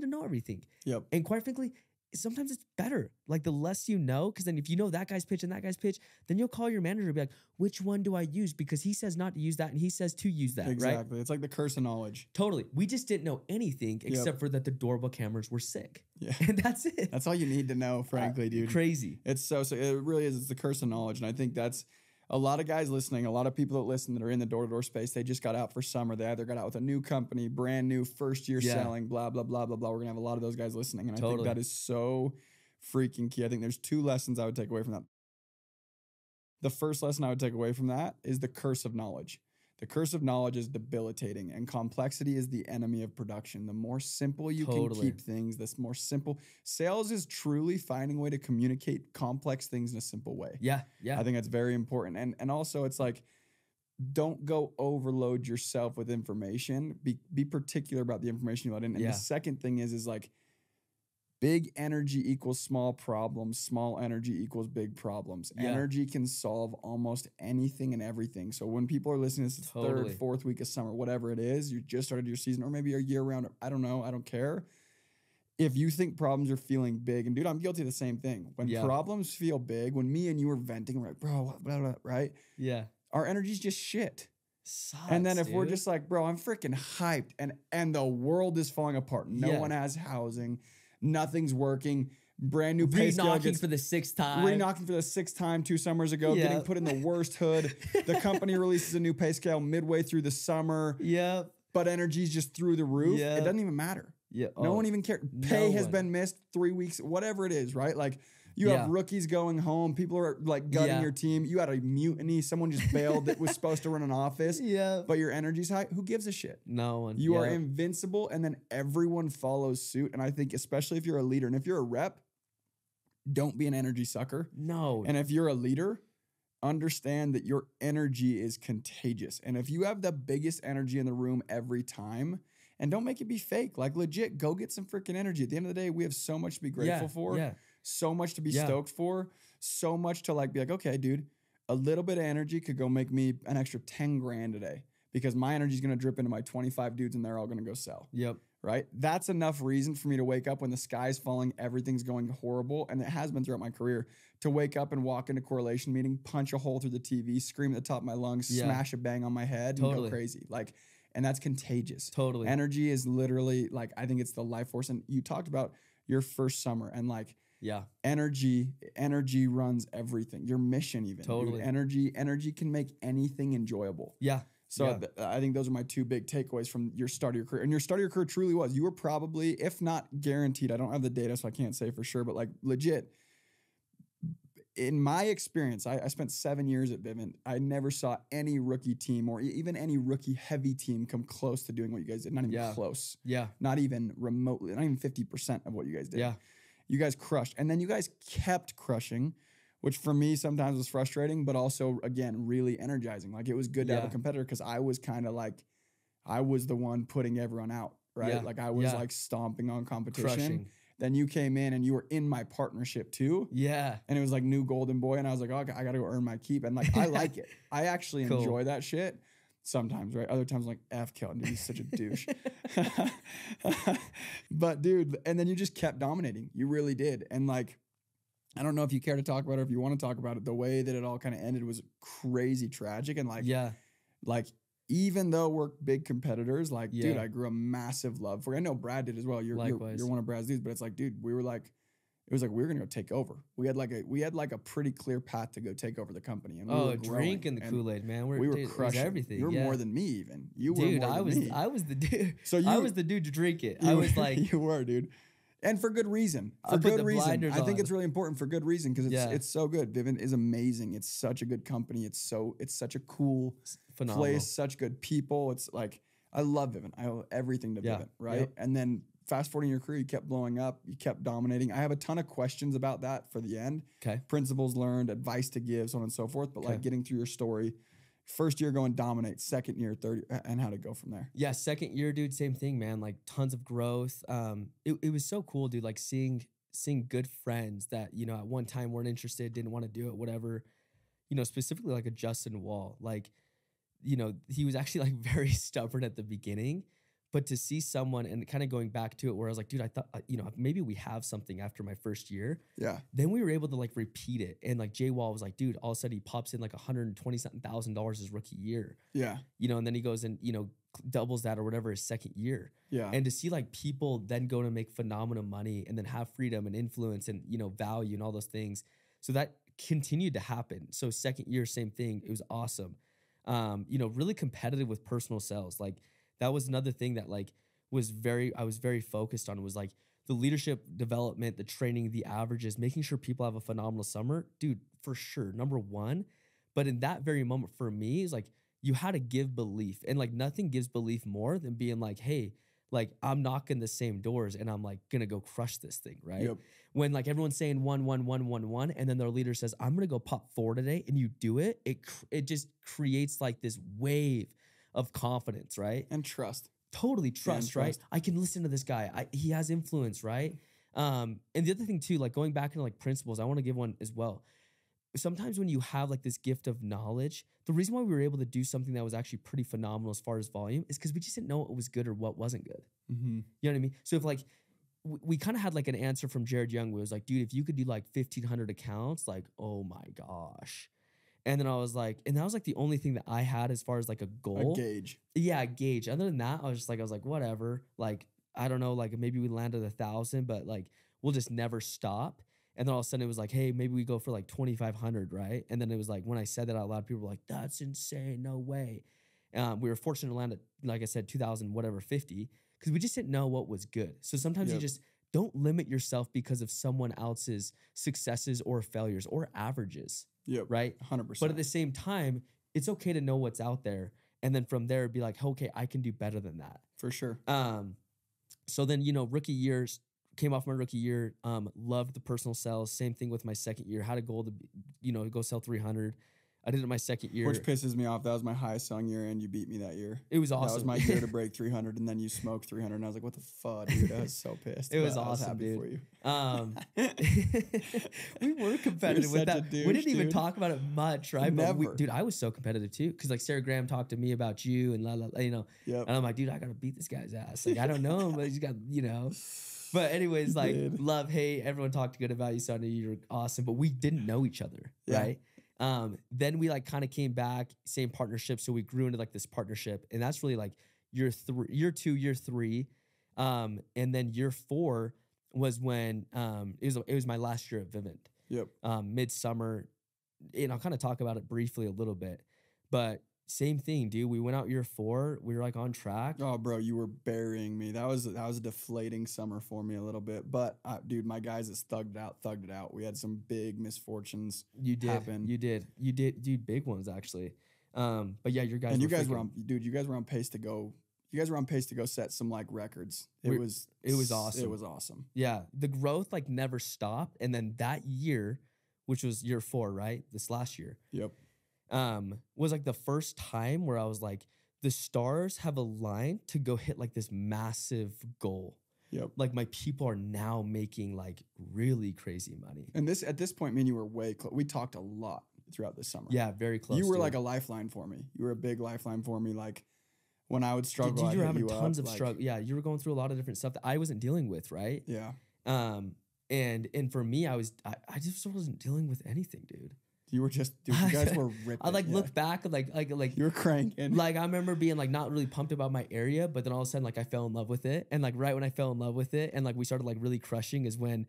to know everything. Yep. And quite frankly, sometimes it's better. Like the less you know, because then if you know that guy's pitch and that guy's pitch, then you'll call your manager and be like, which one do I use? Because he says not to use that and he says to use that, exactly. Right? It's like the curse of knowledge. Totally. We just didn't know anything except for that the doorbell cameras were sick. Yeah. And that's it. That's all you need to know, frankly, dude. Crazy. It's so it really is. It's the curse of knowledge. And I think that's a lot of guys listening, a lot of people that listen that are in the door-to-door space, they just got out for summer. They either got out with a new company, brand new, first year selling, blah, blah, blah, blah, blah. We're going to have a lot of those guys listening. And I think that is so freaking key. I think there's 2 lessons I would take away from that. The first lesson I would take away from that is the curse of knowledge. The curse of knowledge is debilitating, and complexity is the enemy of production. The more simple you can keep things, the more simple. Sales is truly finding a way to communicate complex things in a simple way. Yeah. I think that's very important. And also it's like, don't go overload yourself with information. Be particular about the information you let in. And the second thing is like, big energy equals small problems. Small energy equals big problems. Energy can solve almost anything and everything. So when people are listening to this 3rd, 4th week of summer, whatever it is, you just started your season, or maybe a year round, I don't know, I don't care. If you think problems are feeling big, and dude, I'm guilty of the same thing. When problems feel big, when me and you were venting, we're like, bro, blah, blah, right? Yeah. Our energy's just shit. Sucks, and then if we're just like, bro, I'm freaking hyped, and the world is falling apart. No one has housing. Nothing's working. Brand new pay scale. Re-knocking for the 6th time. Re-knocking for the 6th time 2 summers ago. Getting put in the worst hood. The company releases a new pay scale midway through the summer. Yeah. But energy's just through the roof. Yeah. It doesn't even matter. Yeah. No one even cares. Pay has been missed 3 weeks. Whatever it is, right? Like you have rookies going home. People are like gutting your team. You had a mutiny. Someone just bailed that was supposed to run an office. But your energy's high. Who gives a shit? No one. You are invincible, and then everyone follows suit. And I think especially if you're a leader, and if you're a rep, don't be an energy sucker. No. And if you're a leader, understand that your energy is contagious. And if you have the biggest energy in the room every time, and don't make it be fake, like legit, go get some freaking energy. At the end of the day, we have so much to be grateful for. Yeah. So much to be stoked for, so much to like be like, okay, dude, a little bit of energy could go make me an extra 10 grand a day because my energy is going to drip into my 25 dudes and they're all going to go sell. Yep. Right? That's enough reason for me to wake up when the sky's falling, everything's going horrible, and it has been throughout my career, to wake up and walk into correlation meeting, punch a hole through the TV, scream at the top of my lungs, smash a bang on my head, and go crazy. Like, and that's contagious. Totally. Energy is literally like, I think it's the life force. And you talked about your first summer and like, energy runs everything. Your mission even. Totally. Dude, energy can make anything enjoyable. Yeah. So I think those are my 2 big takeaways from your start of your career. And your start of your career truly was, you were probably, if not guaranteed, I don't have the data, so I can't say for sure, but like legit, in my experience, I spent 7 years at Vivint. I never saw any rookie team or even any rookie heavy team come close to doing what you guys did. Not even close. Yeah. Not even remotely, not even 50% of what you guys did. Yeah. You guys crushed. And then you guys kept crushing, which for me sometimes was frustrating, but also, again, really energizing. Like it was good to have a competitor because I was kind of like, I was the one putting everyone out, right? Yeah. Like I was like stomping on competition. Crushing. Then you came in and you were in my partnership too. Yeah. And it was like new golden boy. And I was like, oh, I got to go earn my keep. And like, I like it. I actually enjoy that shit sometimes, right? Other times, like, F Kelton, dude, he's such a douche. But dude, and then you just kept dominating. You really did. And like, I don't know if you care to talk about it or if you want to talk about it. The way that it all kind of ended was crazy tragic. And like, like, even though we're big competitors, like, dude, I grew a massive love for you. I know Brad did as well. You're one of Brad's dudes, but it's like, dude, we were like, it was like we were gonna go take over. We had like a pretty clear path to go take over the company. And we were drinking the Kool-Aid, man. We were crushing everything. You were more than me, even. You were more than me. I was the dude. I was the dude to drink it. I was like, you were, dude. And for good reason. For good reason. I think it's really important for good reason because it's so good. Vivint is amazing. It's such a good company. It's such a cool place, such good people. It's like, I love Vivint. I owe everything to Vivint, right? Yep. And then fast forwarding your career, you kept blowing up, you kept dominating. I have a ton of questions about that for the end. Okay. Principles learned, advice to give, so on and so forth. But like getting through your story, first year going dominate, second year, third, and how to go from there. Yeah, second year, dude, same thing, man. Like tons of growth. It was so cool, dude. Like seeing good friends that, you know, at one time weren't interested, didn't want to do it, whatever. You know, specifically like a Justin Wall. Like, you know, he was actually like very stubborn at the beginning. But to see someone and kind of going back to it where I was like, dude, I thought, you know, maybe we have something after my first year. Yeah. Then we were able to like repeat it. And like Jay Wall was like, dude, all of a sudden he pops in like $120,000 his rookie year. Yeah. You know, and then he goes and, you know, doubles that or whatever his second year. Yeah. And to see like people then go to make phenomenal money and then have freedom and influence and, you know, value and all those things. So that continued to happen. So second year, same thing. It was awesome. Really competitive with personal sales. Like that was another thing that like I was very focused on, was like the leadership development, the training, the averages, making sure people have a phenomenal summer, dude, for sure. Number one. But in that very moment for me is like, you had to give belief, and like nothing gives belief more than being like, hey, like I'm knocking the same doors and I'm like going to go crush this thing. Right. Yep. When like everyone's saying 1, 1, 1, 1, 1, and then their leader says, I'm going to go pop 4 today, and you do it, it just creates like this wave of confidence. Right. And trust. Totally trust, right? I can listen to this guy. He has influence, right? And the other thing too, like going back into like principles, I want to give one as well. Sometimes when you have like this gift of knowledge, the reason why we were able to do something that was actually pretty phenomenal as far as volume is because we just didn't know what was good or what wasn't good. Mm-hmm. You know what I mean? So if like, we kind of had like an answer from Jared Young, where it was like, dude, if you could do like 1,500 accounts, like, oh my gosh. And then I was like, and that was like the only thing that I had as far as like a goal. A gauge. Yeah, a gauge. Other than that, I was like, whatever. Like, I don't know, like maybe we landed 1,000, but like we'll just never stop. And then all of a sudden it was like, hey, maybe we go for like 2,500, right? And then it was like, when I said that out loud, people were like, that's insane, no way. We were fortunate to land at, like I said, 2,000, whatever, 50, because we just didn't know what was good. So sometimes you just don't limit yourself because of someone else's successes or failures or averages. Yep. Right? 100%. But at the same time, it's okay to know what's out there. And then from there, be like, okay, I can do better than that. For sure. So then, rookie years, came off my rookie year, loved the personal sales. Same thing with my second year. Had a goal to, go sell 300. I did it my second year. Which pisses me off. That was my highest selling year, and you beat me that year. It was awesome. That was my year to break 300, and then you smoked 300, and I was like, what the fuck, dude? I was so pissed. It was I was awesome, happy dude. for you. We were competitive with that. Douche, we didn't even dude. talk about it much, right? Never. But dude, I was so competitive too, because like Sarah Graham talked to me about you and Yep. and I'm like, dude, I gotta beat this guy's ass. Like I don't know him, but he's got, But anyways, like love, hate, everyone talked good about you, so I knew you were awesome, but we didn't know each other, right? Then we like kind of came back, same partnership, so we grew into like this partnership, and that's really like year 2, year 3, and then year 4 was when it was my last year at Vivint. Yep. Midsummer, and I'll kind of talk about it briefly a little bit, but same thing, dude. We went out year 4. We were like on track. Oh, bro, you were burying me. That was a deflating summer for me a little bit. But dude, my guys has thugged it out. We had some big misfortunes. Happen. You did, dude. Big ones actually. But yeah, your guys. And you guys were on pace to go. You guys were on pace to go set some like records. It was awesome. It was awesome. Yeah, the growth like never stopped. And then that year, which was year 4, right? This last year. Yep. Was like the first time where I was like, the stars have aligned to go hit like this massive goal. Yep. Like my people are now making like really crazy money. And at this point, me and you were way close. We talked a lot throughout the summer. Yeah, very close. You were like a lifeline for me. You were a big lifeline for me. Like when I would struggle, you were having you tons up, of like, struggle. Yeah, you were going through a lot of different stuff that I wasn't dealing with, right? Yeah. And for me, I just wasn't dealing with anything, dude. You were just, dude, you guys were ripping. I look back like you were cranking. Like I remember being like not really pumped about my area, but then all of a sudden like I fell in love with it, and like right when I fell in love with it, and like we started like really crushing is when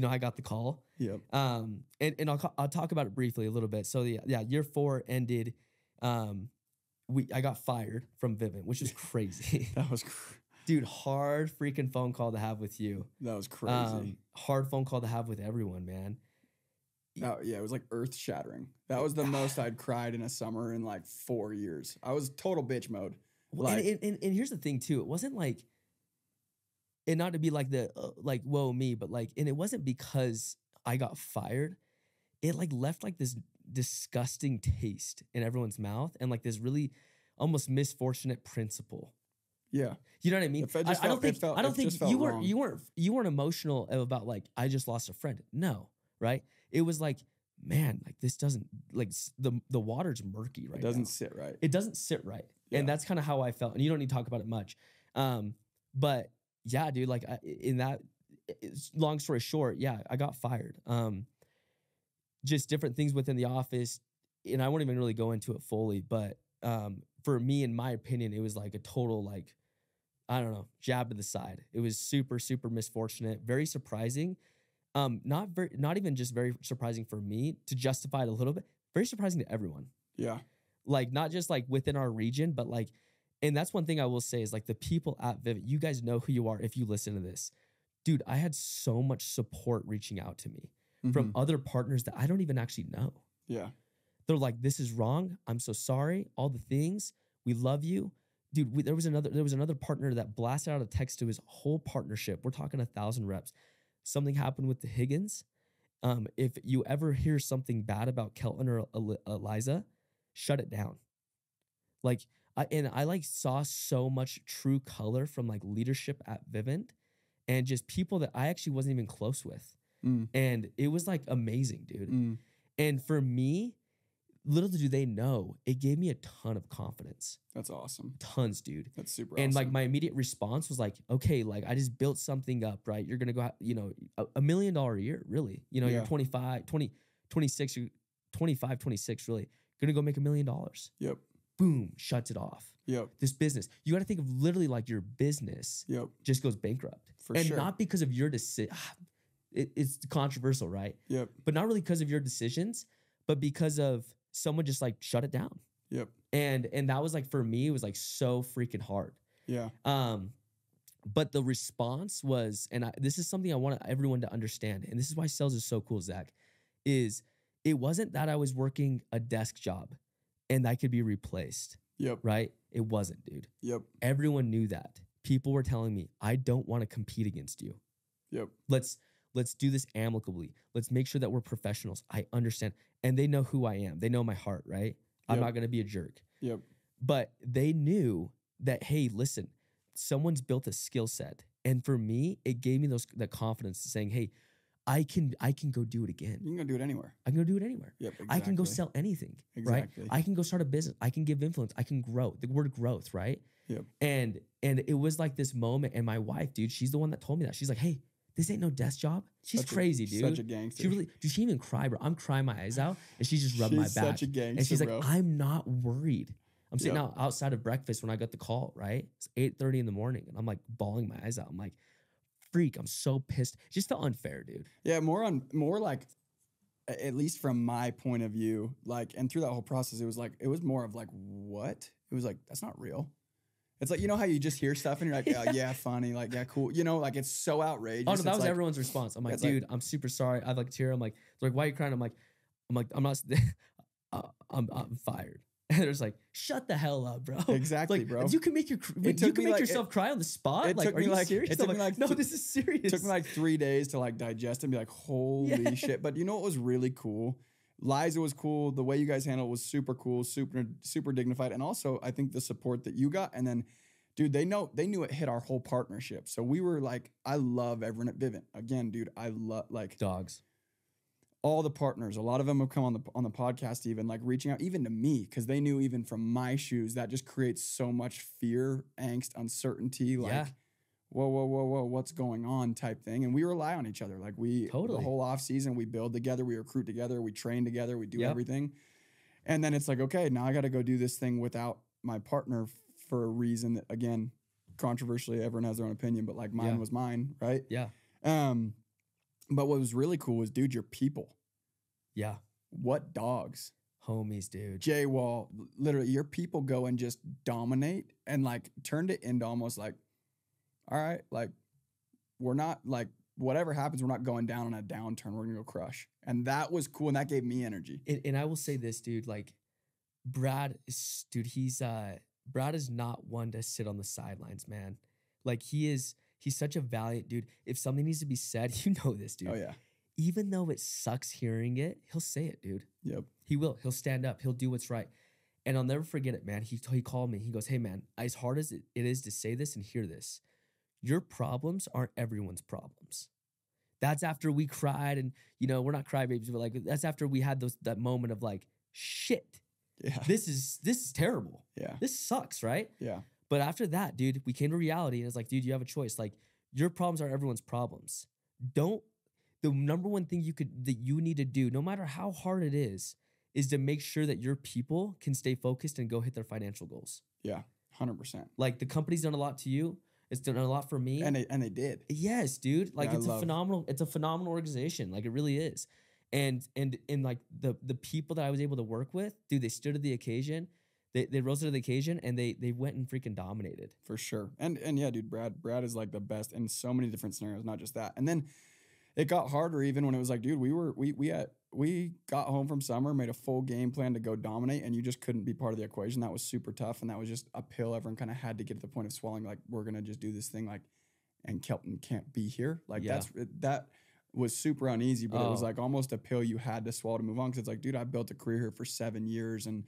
I got the call. Yep. And I'll talk about it briefly a little bit. So yeah, year 4 ended. I got fired from Vivint, which is crazy. That was dude, hard freaking phone call to have with you. That was crazy. Hard phone call to have with everyone, man. Yeah, it was like earth shattering. That was the most I'd cried in a summer in like 4 years. I was total bitch mode. Well, Like, and here's the thing too. It wasn't like, and not to be like the like whoa me, but like, and it wasn't because I got fired. It like left like this disgusting taste in everyone's mouth, and like this really almost misfortunate principle. yeah. You know what I mean? I don't think you weren't emotional about like I just lost a friend. No, right? It was like, man, like this doesn't like the water's murky right now. It doesn't sit right. It doesn't sit right. Yeah. And that's kind of how I felt. And you don't need to talk about it much. But yeah, dude, like long story short, yeah, I got fired. Just different things within the office. And I won't even really go into it fully, but for me, in my opinion, it was like a total, like, I don't know, jab to the side. It was super, super misfortunate, very surprising. Not even just very surprising for me to justify it a little bit, very surprising to everyone. Yeah. Like not just like within our region, but like, and that's one thing I will say is like the people at Vivint, you guys know who you are if you listen to this. Dude, I had so much support reaching out to me from other partners that I don't even actually know. Yeah. They're like, this is wrong. I'm so sorry. All the things. We love you. Dude, there was another partner that blasted out a text to his whole partnership. We're talking 1,000 reps. Something happened with the Higgins. If you ever hear something bad about Kelton or Eliza, shut it down. Like, I like saw so much true color from like leadership at Vivint and just people that I actually wasn't even close with. And it was like amazing, dude. And for me, little do they know, it gave me a ton of confidence. That's awesome. Tons, dude. That's super and awesome. like my immediate response was like, okay, like I just built something up, right? You're going to go, $1 million a year, really. You're 26, you're 25, 26, really. Going to go make $1 million. Yep. Boom, shuts it off. Yep. This business. You got to think of literally like your business just goes bankrupt. For sure. Not because of your decision. It's controversial, right? Yep. But not really because of your decisions, but because of someone just like shut it down. Yep. And that was like, for me, it was like so freaking hard. Yeah. But the response was, and this is something I want everyone to understand, and this is why sales is so cool, Zach, is it wasn't that I was working a desk job and I could be replaced. Yep. Right? It wasn't, dude. Yep. Everyone knew that. People were telling me, I don't want to compete against you. Yep. Let's do this amicably. Let's make sure that we're professionals. I understand. And they know who I am. They know my heart, right? I'm not going to be a jerk. Yep. But they knew that, hey, listen, someone's built a skill set. And for me, it gave me that confidence saying, hey, I can go do it again. You can go do it anywhere. I can go do it anywhere. Yep, exactly. I can go sell anything, exactly. Right? I can go start a business. I can give influence. I can grow. The word growth, right? Yep. And it was like this moment. And my wife, dude, she's the one that told me that. She's like, hey, this ain't no desk job. She's crazy, dude. Such a gangster. Dude, she even cried, bro. I'm crying my eyes out, and she just rubbed my back. Such a gangster, and she's like, bro. I'm not worried. I'm sitting out outside of breakfast when I got the call, right? It's 8:30 in the morning, and I'm like bawling my eyes out. I'm like, freak, I'm so pissed. It just felt unfair, dude. Yeah, more like, at least from my point of view, like, and through that whole process, it was more of like, what? It was like, that's not real. It's like, you know how you just hear stuff and you're like, oh, yeah, funny, like, yeah, cool. Like it's so outrageous. Oh, no, that was like, everyone's response. I'm like, dude, I'm super sorry. I'd like to hear. I'm like, why are you crying? I'm like, I'm not. I'm fired. And they're just like, shut the hell up, bro. Exactly, like, bro. You can make yourself cry on the spot. Like, are you serious? No, this is serious. It took me like 3 days to like digest and be like, holy shit. But you know what was really cool? Liza was cool. The way you guys handled it was super cool, super dignified. And also, I think the support that you got. And then, dude, they knew it hit our whole partnership. So we were like, I love everyone at Vivint. Again, dude, I love like dogs. All the partners, a lot of them have come on the podcast, even like reaching out even to me, because they knew even from my shoes that just creates so much fear, angst, uncertainty. Like, whoa, what's going on type thing. And we rely on each other. Like the whole off season, we build together, we recruit together, we train together, we do everything. And then it's like, okay, now I got to go do this thing without my partner for a reason that, again, controversially, everyone has their own opinion, but like mine was mine, right? Yeah. But what was really cool was, dude, your people. Yeah. What dogs? Homies, dude. Jay Wall, literally, your people go and just dominate and like turned it into almost like, all right, like we're not like, whatever happens, we're not going down on a downturn. We're going to go crush. And that was cool. And that gave me energy. And I will say this, dude, like Brad is not one to sit on the sidelines, man. Like he's such a valiant dude. If something needs to be said, you know this, dude. Oh, yeah. Even though it sucks hearing it, he'll say it, dude. Yep. He will. He'll stand up. He'll do what's right. And I'll never forget it, man. He called me. He goes, hey, man, as hard as it is to say this and hear this, your problems aren't everyone's problems. That's after we cried and, we're not crybabies, but like, that's after we had that moment of like, shit. Yeah. This is terrible. Yeah. This sucks, right? Yeah. But after that, dude, we came to reality and it's like, dude, you have a choice. Like, your problems are everyone's problems. The number one thing that you need to do, no matter how hard it is to make sure that your people can stay focused and go hit their financial goals. Yeah, 100%. Like the company's done a lot to you. It's done a lot for me. And they did. Yes, dude. Like Yeah, it's a phenomenal organization. Like it really is. And like the people that I was able to work with, dude, they stood to the occasion. They rose to the occasion and they went and freaking dominated. For sure. And yeah, dude, Brad is like the best in so many different scenarios, not just that. And then it got harder even when it was like, dude, we got home from summer, made a full game plan to go dominate, and you just couldn't be part of the equation. That was super tough, and that was just a pill everyone kind of had to get to the point of swallowing, like, we're gonna just do this thing, like, and Kelton can't be here. Like that was super uneasy, but it was like almost a pill you had to swallow to move on. Cause it's like, dude, I built a career here for 7 years and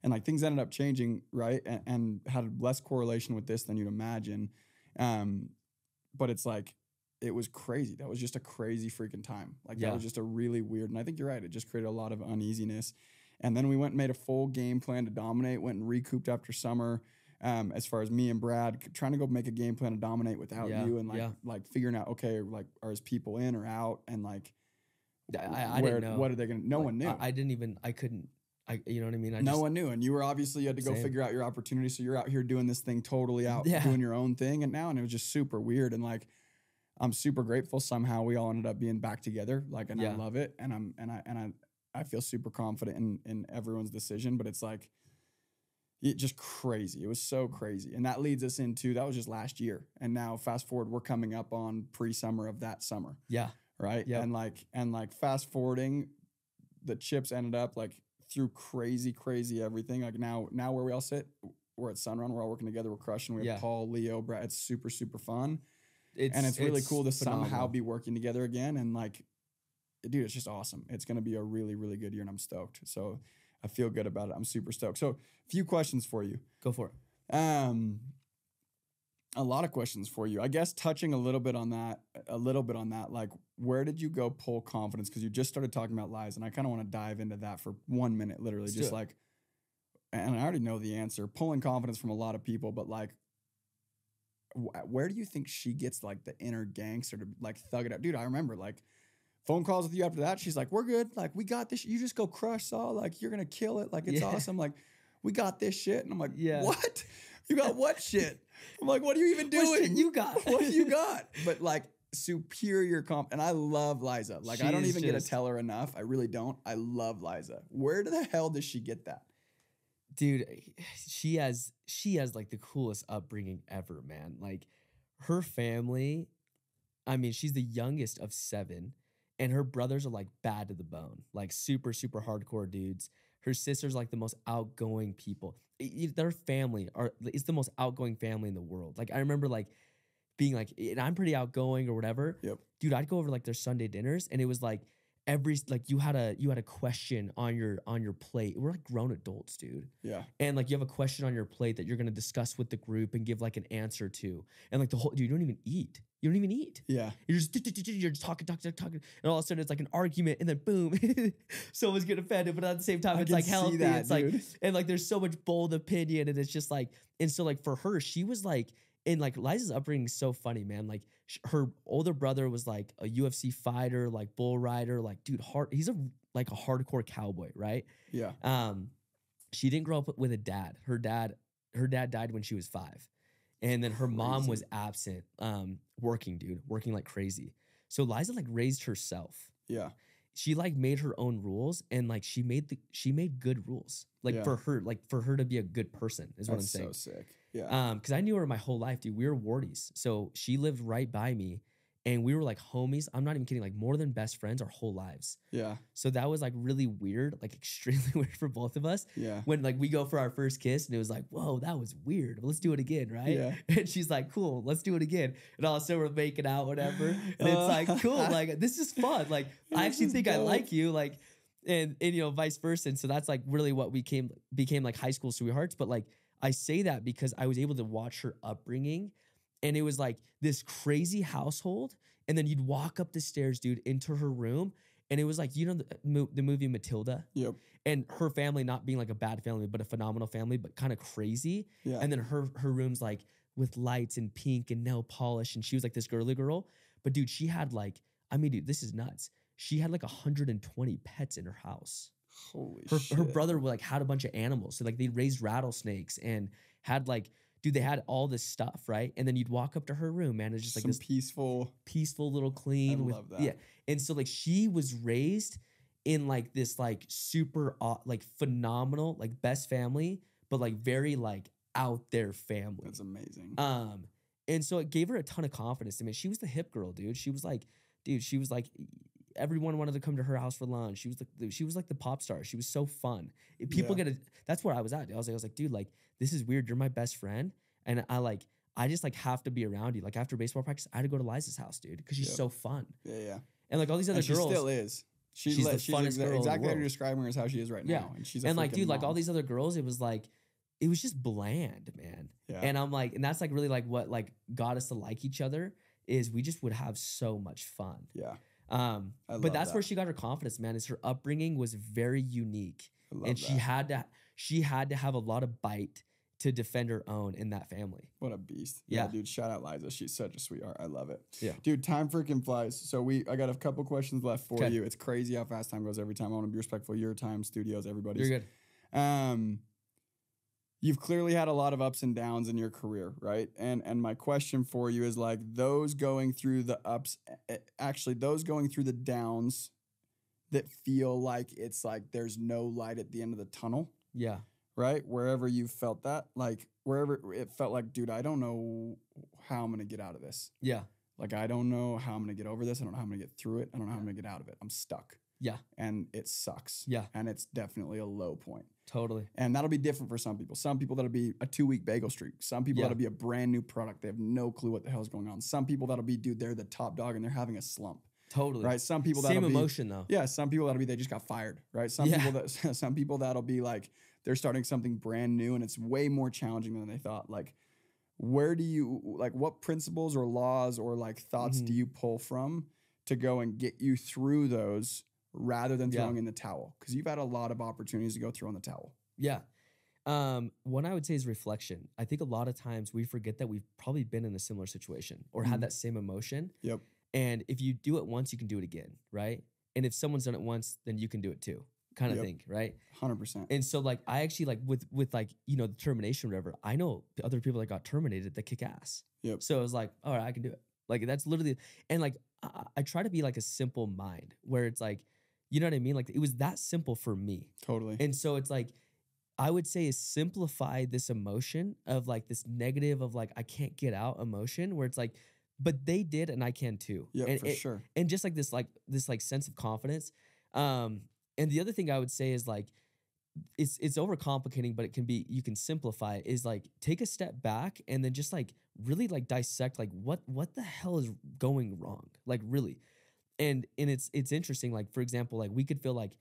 like things ended up changing, right? And had less correlation with this than you'd imagine. But it's like, it was crazy. That was just a crazy freaking time. Like that was just a really weird, and I think you're right. It just created a lot of uneasiness. And then we went and made a full game plan to dominate, went and recouped after summer. As far as me and Brad trying to go make a game plan to dominate without you, and like figuring out, okay, like, are his people in or out? And like, I didn't know. What are they going to, no one knew. You know what I mean? No one knew. And you were obviously, you had to go figure out your opportunity. So you're out here doing this thing totally out, doing your own thing. And it was just super weird. And like, I'm super grateful. Somehow we all ended up being back together. Like, and I love it. And I feel super confident in everyone's decision, but it's like, it just crazy. It was so crazy. And that leads us into, that was just last year. And now fast forward, we're coming up on pre-summer of that summer. Yeah. Right. Yep. And like fast forwarding, the chips ended up like through crazy everything. Like now where we all sit, we're at Sunrun. We're all working together. We're crushing. We have Paul, Leo, Brad. It's super fun. It's really cool to somehow be working together again. And like, dude, it's just awesome. It's going to be a really, really good year, and I'm stoked. So I feel good about it. I'm super stoked. So a few questions for you. Go for it. A lot of questions for you. I guess touching a little bit on that, like, where did you go pull confidence? Because you just started talking about lies, and I kind of want to dive into that for 1 minute, literally. Just like, and I already know the answer, pulling confidence from a lot of people, but like, where do you think she gets like the inner gangster to like thug it out? Dude, I remember like phone calls with you after that. She's like, we're good. Like, we got this. You just go crush Saul. Like, you're going to kill it. Like, it's awesome. Like, we got this shit. And I'm like, what? You got what shit? I'm like, what are you even doing? What shit you got? What do you got? But like superior comp. And I love Liza. Like, I don't even get to tell her enough. I really don't. I love Liza. Where the hell does she get that? Dude, she has like the coolest upbringing ever, man. Like, her family, I mean, she's the youngest of 7, and her brothers are like bad to the bone, like super hardcore dudes. Her sister's like the most outgoing people. Their family is the most outgoing family in the world. Like, I remember like being like, and I'm pretty outgoing or whatever. Yep. Dude, I'd go over like their Sunday dinners, and it was like you had a question on your plate. We're like grown adults, dude. Yeah. And like you have a question on your plate that you're gonna discuss with the group and give like an answer to. And like the whole, dude, you don't even eat. You don't even eat. Yeah. You're just talking. And all of a sudden it's like an argument, and then boom, someone's getting offended. But at the same time, it's like healthy. It's dude. Like, and like there's so much bold opinion, and it's just like, and so like for her, she was like, and like Liza's upbringing is so funny, man. Like her older brother was like a UFC fighter, like bull rider, like dude, he's a hardcore cowboy, right? Yeah. She didn't grow up with a dad. Her dad died when she was 5. And then her mom was absent, working like crazy. So Liza like raised herself. Yeah. She like made her own rules, and like she made good rules. Like for her to be a good person is what I'm saying. So sick. Yeah. Because I knew her my whole life, dude. We were wardies. So she lived right by me, and we were like homies. I'm not even kidding, like more than best friends our whole lives. Yeah. So that was like really weird, like extremely weird for both of us. Yeah. When like we go for our first kiss, and it was like, whoa, that was weird. Let's do it again, right? Yeah. And she's like, cool, let's do it again. And all of a sudden we're making out, whatever. And it's like, cool, like this is fun. Like I actually think I like you, like, and you know, vice versa. And so that's like really what we became like high school sweethearts. But like I say that because I was able to watch her upbringing. And it was like this crazy household. And then you'd walk up the stairs, dude, into her room. And it was like, you know, the movie Matilda? Yep. And her family not being like a bad family, but a phenomenal family, but kind of crazy. Yeah. And then her room's like with lights and pink and nail polish. And she was like this girly girl. But dude, she had like, I mean, dude, this is nuts. She had like 120 pets in her house. Holy shit. Her brother like had a bunch of animals. So like they raised rattlesnakes and had like, dude, they had all this stuff, right? And then you'd walk up to her room, man. It's just like Some this peaceful little clean. I love that. Yeah. And so like she was raised in like this like super like phenomenal, like best family, but like very like out there family. That's amazing. And so it gave her a ton of confidence. I mean, she was the hip girl, dude. She was like, everyone wanted to come to her house for lunch. She was like the pop star. She was so fun. That's where I was at. I was like, dude, like, this is weird. You're my best friend. And I just like have to be around you. Like after baseball practice, I had to go to Liza's house, dude, because she's so fun. Yeah. And like all these other girls. She still is. She's the funnest girl in the exactly how world. you're describing her as how she is right now. And she's a like, dude, mom. like all these other girls, it was just bland, man. Yeah. And I'm like, and that's like really like what like got us to like each other is we just would have so much fun. Yeah. But that's where she got her confidence, man, is her upbringing was very unique. And she had to have a lot of bite to defend her own in that family. What a beast. Yeah. Dude, shout out Liza. She's such a sweetheart. I love it. Yeah. Dude, time freaking flies. So I got a couple questions left for you. It's crazy how fast time goes every time. I want to be respectful of your time, studios, everybody's. You're good. You've clearly had a lot of ups and downs in your career, right? And my question for you is like those going through the ups, those going through the downs that feel like it's like there's no light at the end of the tunnel. Yeah. Right? Wherever you felt that, like wherever it felt like, dude, I don't know how I'm going to get out of this. Yeah. Like, I don't know how I'm going to get over this. I don't know how I'm going to get through it. I don't know how I'm going to get out of it. I'm stuck. Yeah. And it sucks. Yeah. And it's definitely a low point. Totally. And that'll be different for some people. Some people that'll be a 2-week bagel streak. Some people that'll be a brand new product. They have no clue what the hell is going on. Some people that'll be, dude, they're the top dog and they're having a slump. Totally. Right? Some people that'll same be emotion though. Yeah. Some people that'll be they just got fired. Right? Some people that'll be like they're starting something brand new and it's way more challenging than they thought. Like, where do you what principles or laws or like thoughts do you pull from to go and get you through those rather than throwing in the towel? Because you've had a lot of opportunities to go throw in the towel. Yeah. One I would say is reflection. I think a lot of times we forget that we've probably been in a similar situation or had that same emotion. Yep. And if you do it once, you can do it again, right? And if someone's done it once, then you can do it too, kind of thing, right? 100%. And so like I actually like with like, you know, the termination or whatever, I know other people that got terminated that kick ass. Yep. So it was like, all right, I can do it. Like that's literally, and like I try to be like a simple mind where it's like, you know what I mean? Like it was that simple for me. Totally. And so it's like, I would say is simplify this emotion of like this negative of like, I can't get out emotion where it's like, but they did and I can too. Yeah, for sure. And just like this sense of confidence. And the other thing I would say is like, it's overcomplicating, but you can simplify it, is like take a step back and then just like really like dissect like what the hell is going wrong? Like really. And it's interesting. Like, for example, like we could feel like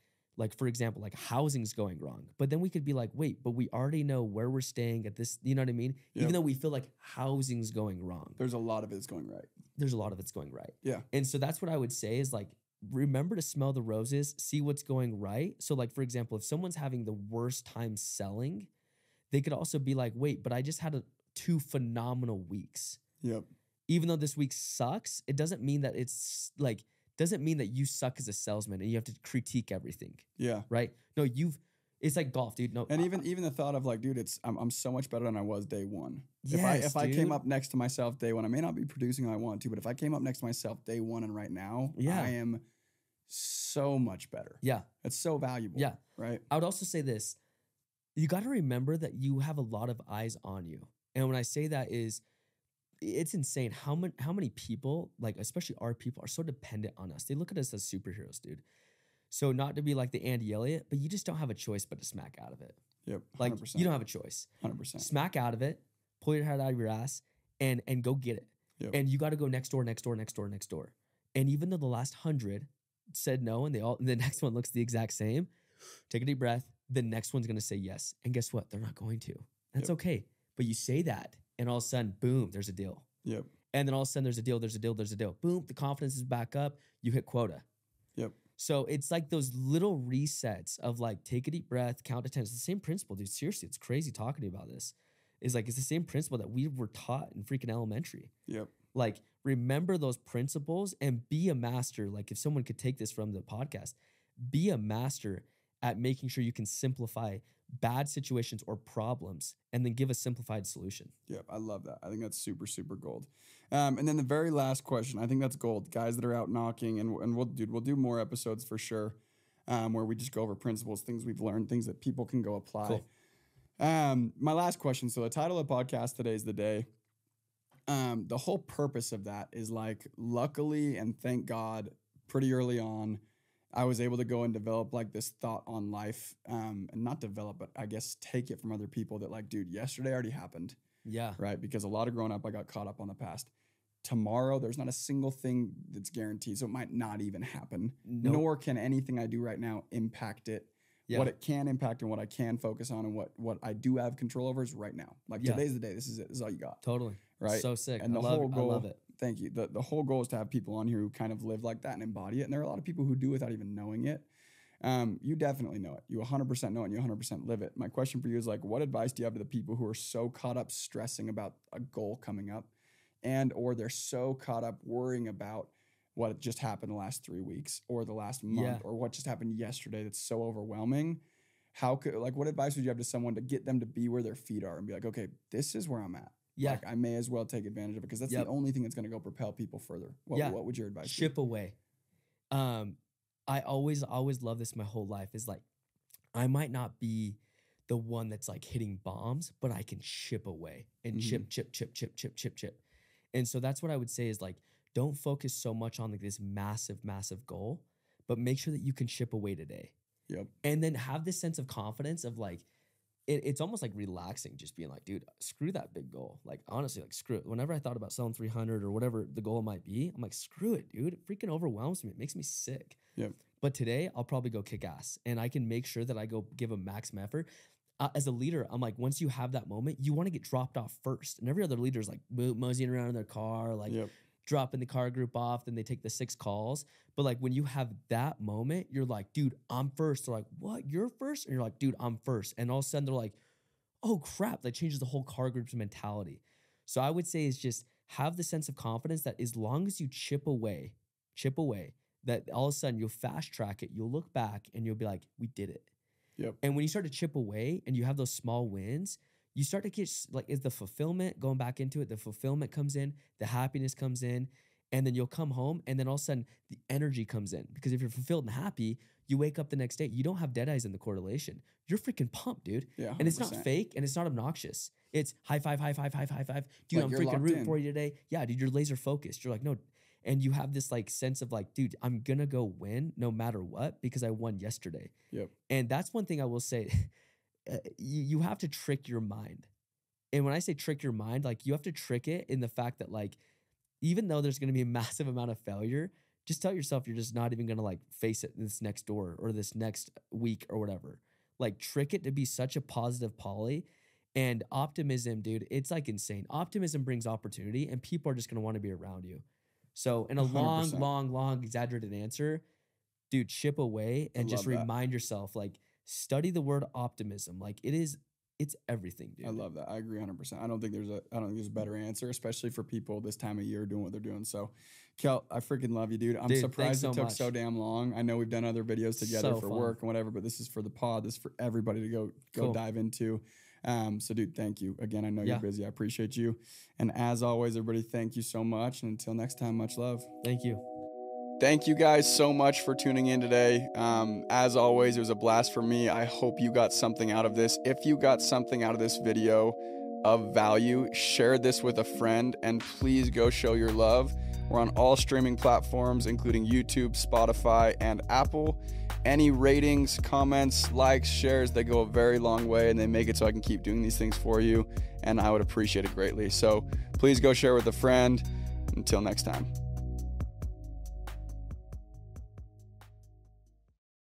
for example, like housing's going wrong, but then we could be like, wait, but we already know where we're staying at this, you know what I mean? Yep. Even though we feel like housing's going wrong. There's a lot of it's going right. There's a lot of it's going right. Yeah. And so that's what I would say is like, remember to smell the roses, see what's going right. So like, for example, if someone's having the worst time selling, they could also be like, wait, but I just had 2 phenomenal weeks. Yep. Even though this week sucks, it doesn't mean that doesn't mean that you suck as a salesman and you have to critique everything. Yeah. Right? No, it's like golf, dude. No. And even the thought of like, dude, I'm so much better than I was day one. Yes, if I came up next to myself day one, I may not be producing how I want to, but if I came up next to myself day one and right now, I am so much better. Yeah. It's so valuable. Yeah. Right. I would also say this. You got to remember that you have a lot of eyes on you. And when I say that is, it's insane how many people, like especially our people, are so dependent on us. They look at us as superheroes, dude. So not to be like the Andy Elliott, but you just don't have a choice but to smack out of it. Yep. 100%. Like you don't have a choice. 100%. Smack out of it, pull your head out of your ass, and go get it. Yep. And you got to go next door. And even though the last 100 said no, and the next one looks the exact same, take a deep breath. The next one's gonna say yes, and guess what? They're not going to. That's okay. But you say that, and all of a sudden, boom, there's a deal. Yep. And then all of a sudden, there's a deal. Boom, the confidence is back up. You hit quota. Yep. So it's like those little resets of like, take a deep breath, count to 10. It's the same principle, dude. Seriously, it's crazy talking to you about this. It's the same principle that we were taught in freaking elementary. Yep. Like, remember those principles and be a master. Like, if someone could take this from the podcast, be a master at making sure you can simplify bad situations or problems and then give a simplified solution. Yep, I love that. I think that's super, super gold. And then the very last question, I think that's gold. Guys that are out knocking, and we'll do more episodes for sure, where we just go over principles, things we've learned, things that people can go apply. Cool. My last question. So the title of the podcast today is The Day. The whole purpose of that is like, luckily and thank God, pretty early on, I was able to go and develop like this thought on life, and not develop, but I guess take it from other people that like, dude, yesterday already happened. Yeah. Right. Because a lot of growing up, I got caught up on the past. Tomorrow, there's not a single thing that's guaranteed. So it might not even happen, nor can anything I do right now impact it. Yeah. What it can impact and what I can focus on and what I do have control over is right now. Like today's the day. This is it. This is all you got. Totally. Right. So sick. And the whole goal, I love it. Thank you. The whole goal is to have people on here who kind of live like that and embody it. And there are a lot of people who do without even knowing it. You definitely know it. You 100% know it and you 100% live it. My question for you is like, what advice do you have to the people who are so caught up stressing about a goal coming up or they're so caught up worrying about what just happened the last 3 weeks or the last month or what just happened yesterday that's so overwhelming? What advice would you have to someone to get them to be where their feet are and be like, okay, this is where I'm at. Yeah. Like, I may as well take advantage of it because that's the only thing that's going to go propel people further. What would your advice be? Ship away. I always love this my whole life is like, I might not be the one that's like hitting bombs, but I can chip away and chip. And so that's what I would say is like, don't focus so much on like this massive, massive goal, but make sure that you can chip away today. Yep. And then have this sense of confidence of like, it's almost like relaxing, just being like, dude, screw that big goal. Like, honestly, like, screw it. Whenever I thought about selling 300 or whatever the goal might be, I'm like, screw it, dude. It freaking overwhelms me. It makes me sick. Yep. But today, I'll probably go kick ass. And I can make sure that I go give a maximum effort. As a leader, I'm like, once you have that moment, you want to get dropped off first. And every other leader is like moseying around in their car, like dropping the car group off. Then they take the 6 calls. But like when you have that moment, you're like, dude, I'm first. They're like, what? You're first? And you're like, dude, I'm first. And all of a sudden, they're like, oh crap, that changes the whole car group's mentality. So I would say is just have the sense of confidence that as long as you chip away, that all of a sudden you'll fast track it, you'll look back and you'll be like, we did it. Yep. And when you start to chip away and you have those small wins, you start to get like, is the fulfillment going back into it? The fulfillment comes in, the happiness comes in, and then you'll come home and then all of a sudden the energy comes in. Because if you're fulfilled and happy, you wake up the next day, you don't have dead eyes in the correlation. You're freaking pumped, dude. Yeah, 100%. And it's not fake and it's not obnoxious. It's high five. Dude, like I'm freaking rooting for you today. Yeah, dude, you're laser focused. You're like, no. And you have this like sense of like, dude, I'm going to go win no matter what because I won yesterday. Yep. And that's one thing I will say. You have to trick your mind. And when I say trick your mind, like you have to trick it in the fact that like, even though there's going to be a massive amount of failure, just tell yourself you're just not even going to like face it this next door or this next week or whatever. Like trick it to be such a positive poly. And optimism, dude, it's like insane. Optimism brings opportunity and people are just going to want to be around you. So in a 100%. long exaggerated answer, dude, chip away and just remind yourself, like study the word optimism. Like it's everything, dude. I love that. I agree 100%. I don't think there's a better answer, especially for people this time of year doing what they're doing. So, Kel, I freaking love you, dude. I'm surprised it took so damn long. I know we've done other videos together for work and whatever, but this is for the pod. This is for everybody to go dive into. So, dude, thank you. Again, I know you're busy. I appreciate you. And as always, everybody, thank you so much. And until next time, much love. Thank you. Thank you guys so much for tuning in today. As always, it was a blast for me. I hope you got something out of this. If you got something out of this video of value, share this with a friend and please go show your love. We're on all streaming platforms, including YouTube, Spotify, and Apple. Any ratings, comments, likes, shares, they go a very long way and they make it so I can keep doing these things for you. And I would appreciate it greatly. So please go share with a friend. Until next time.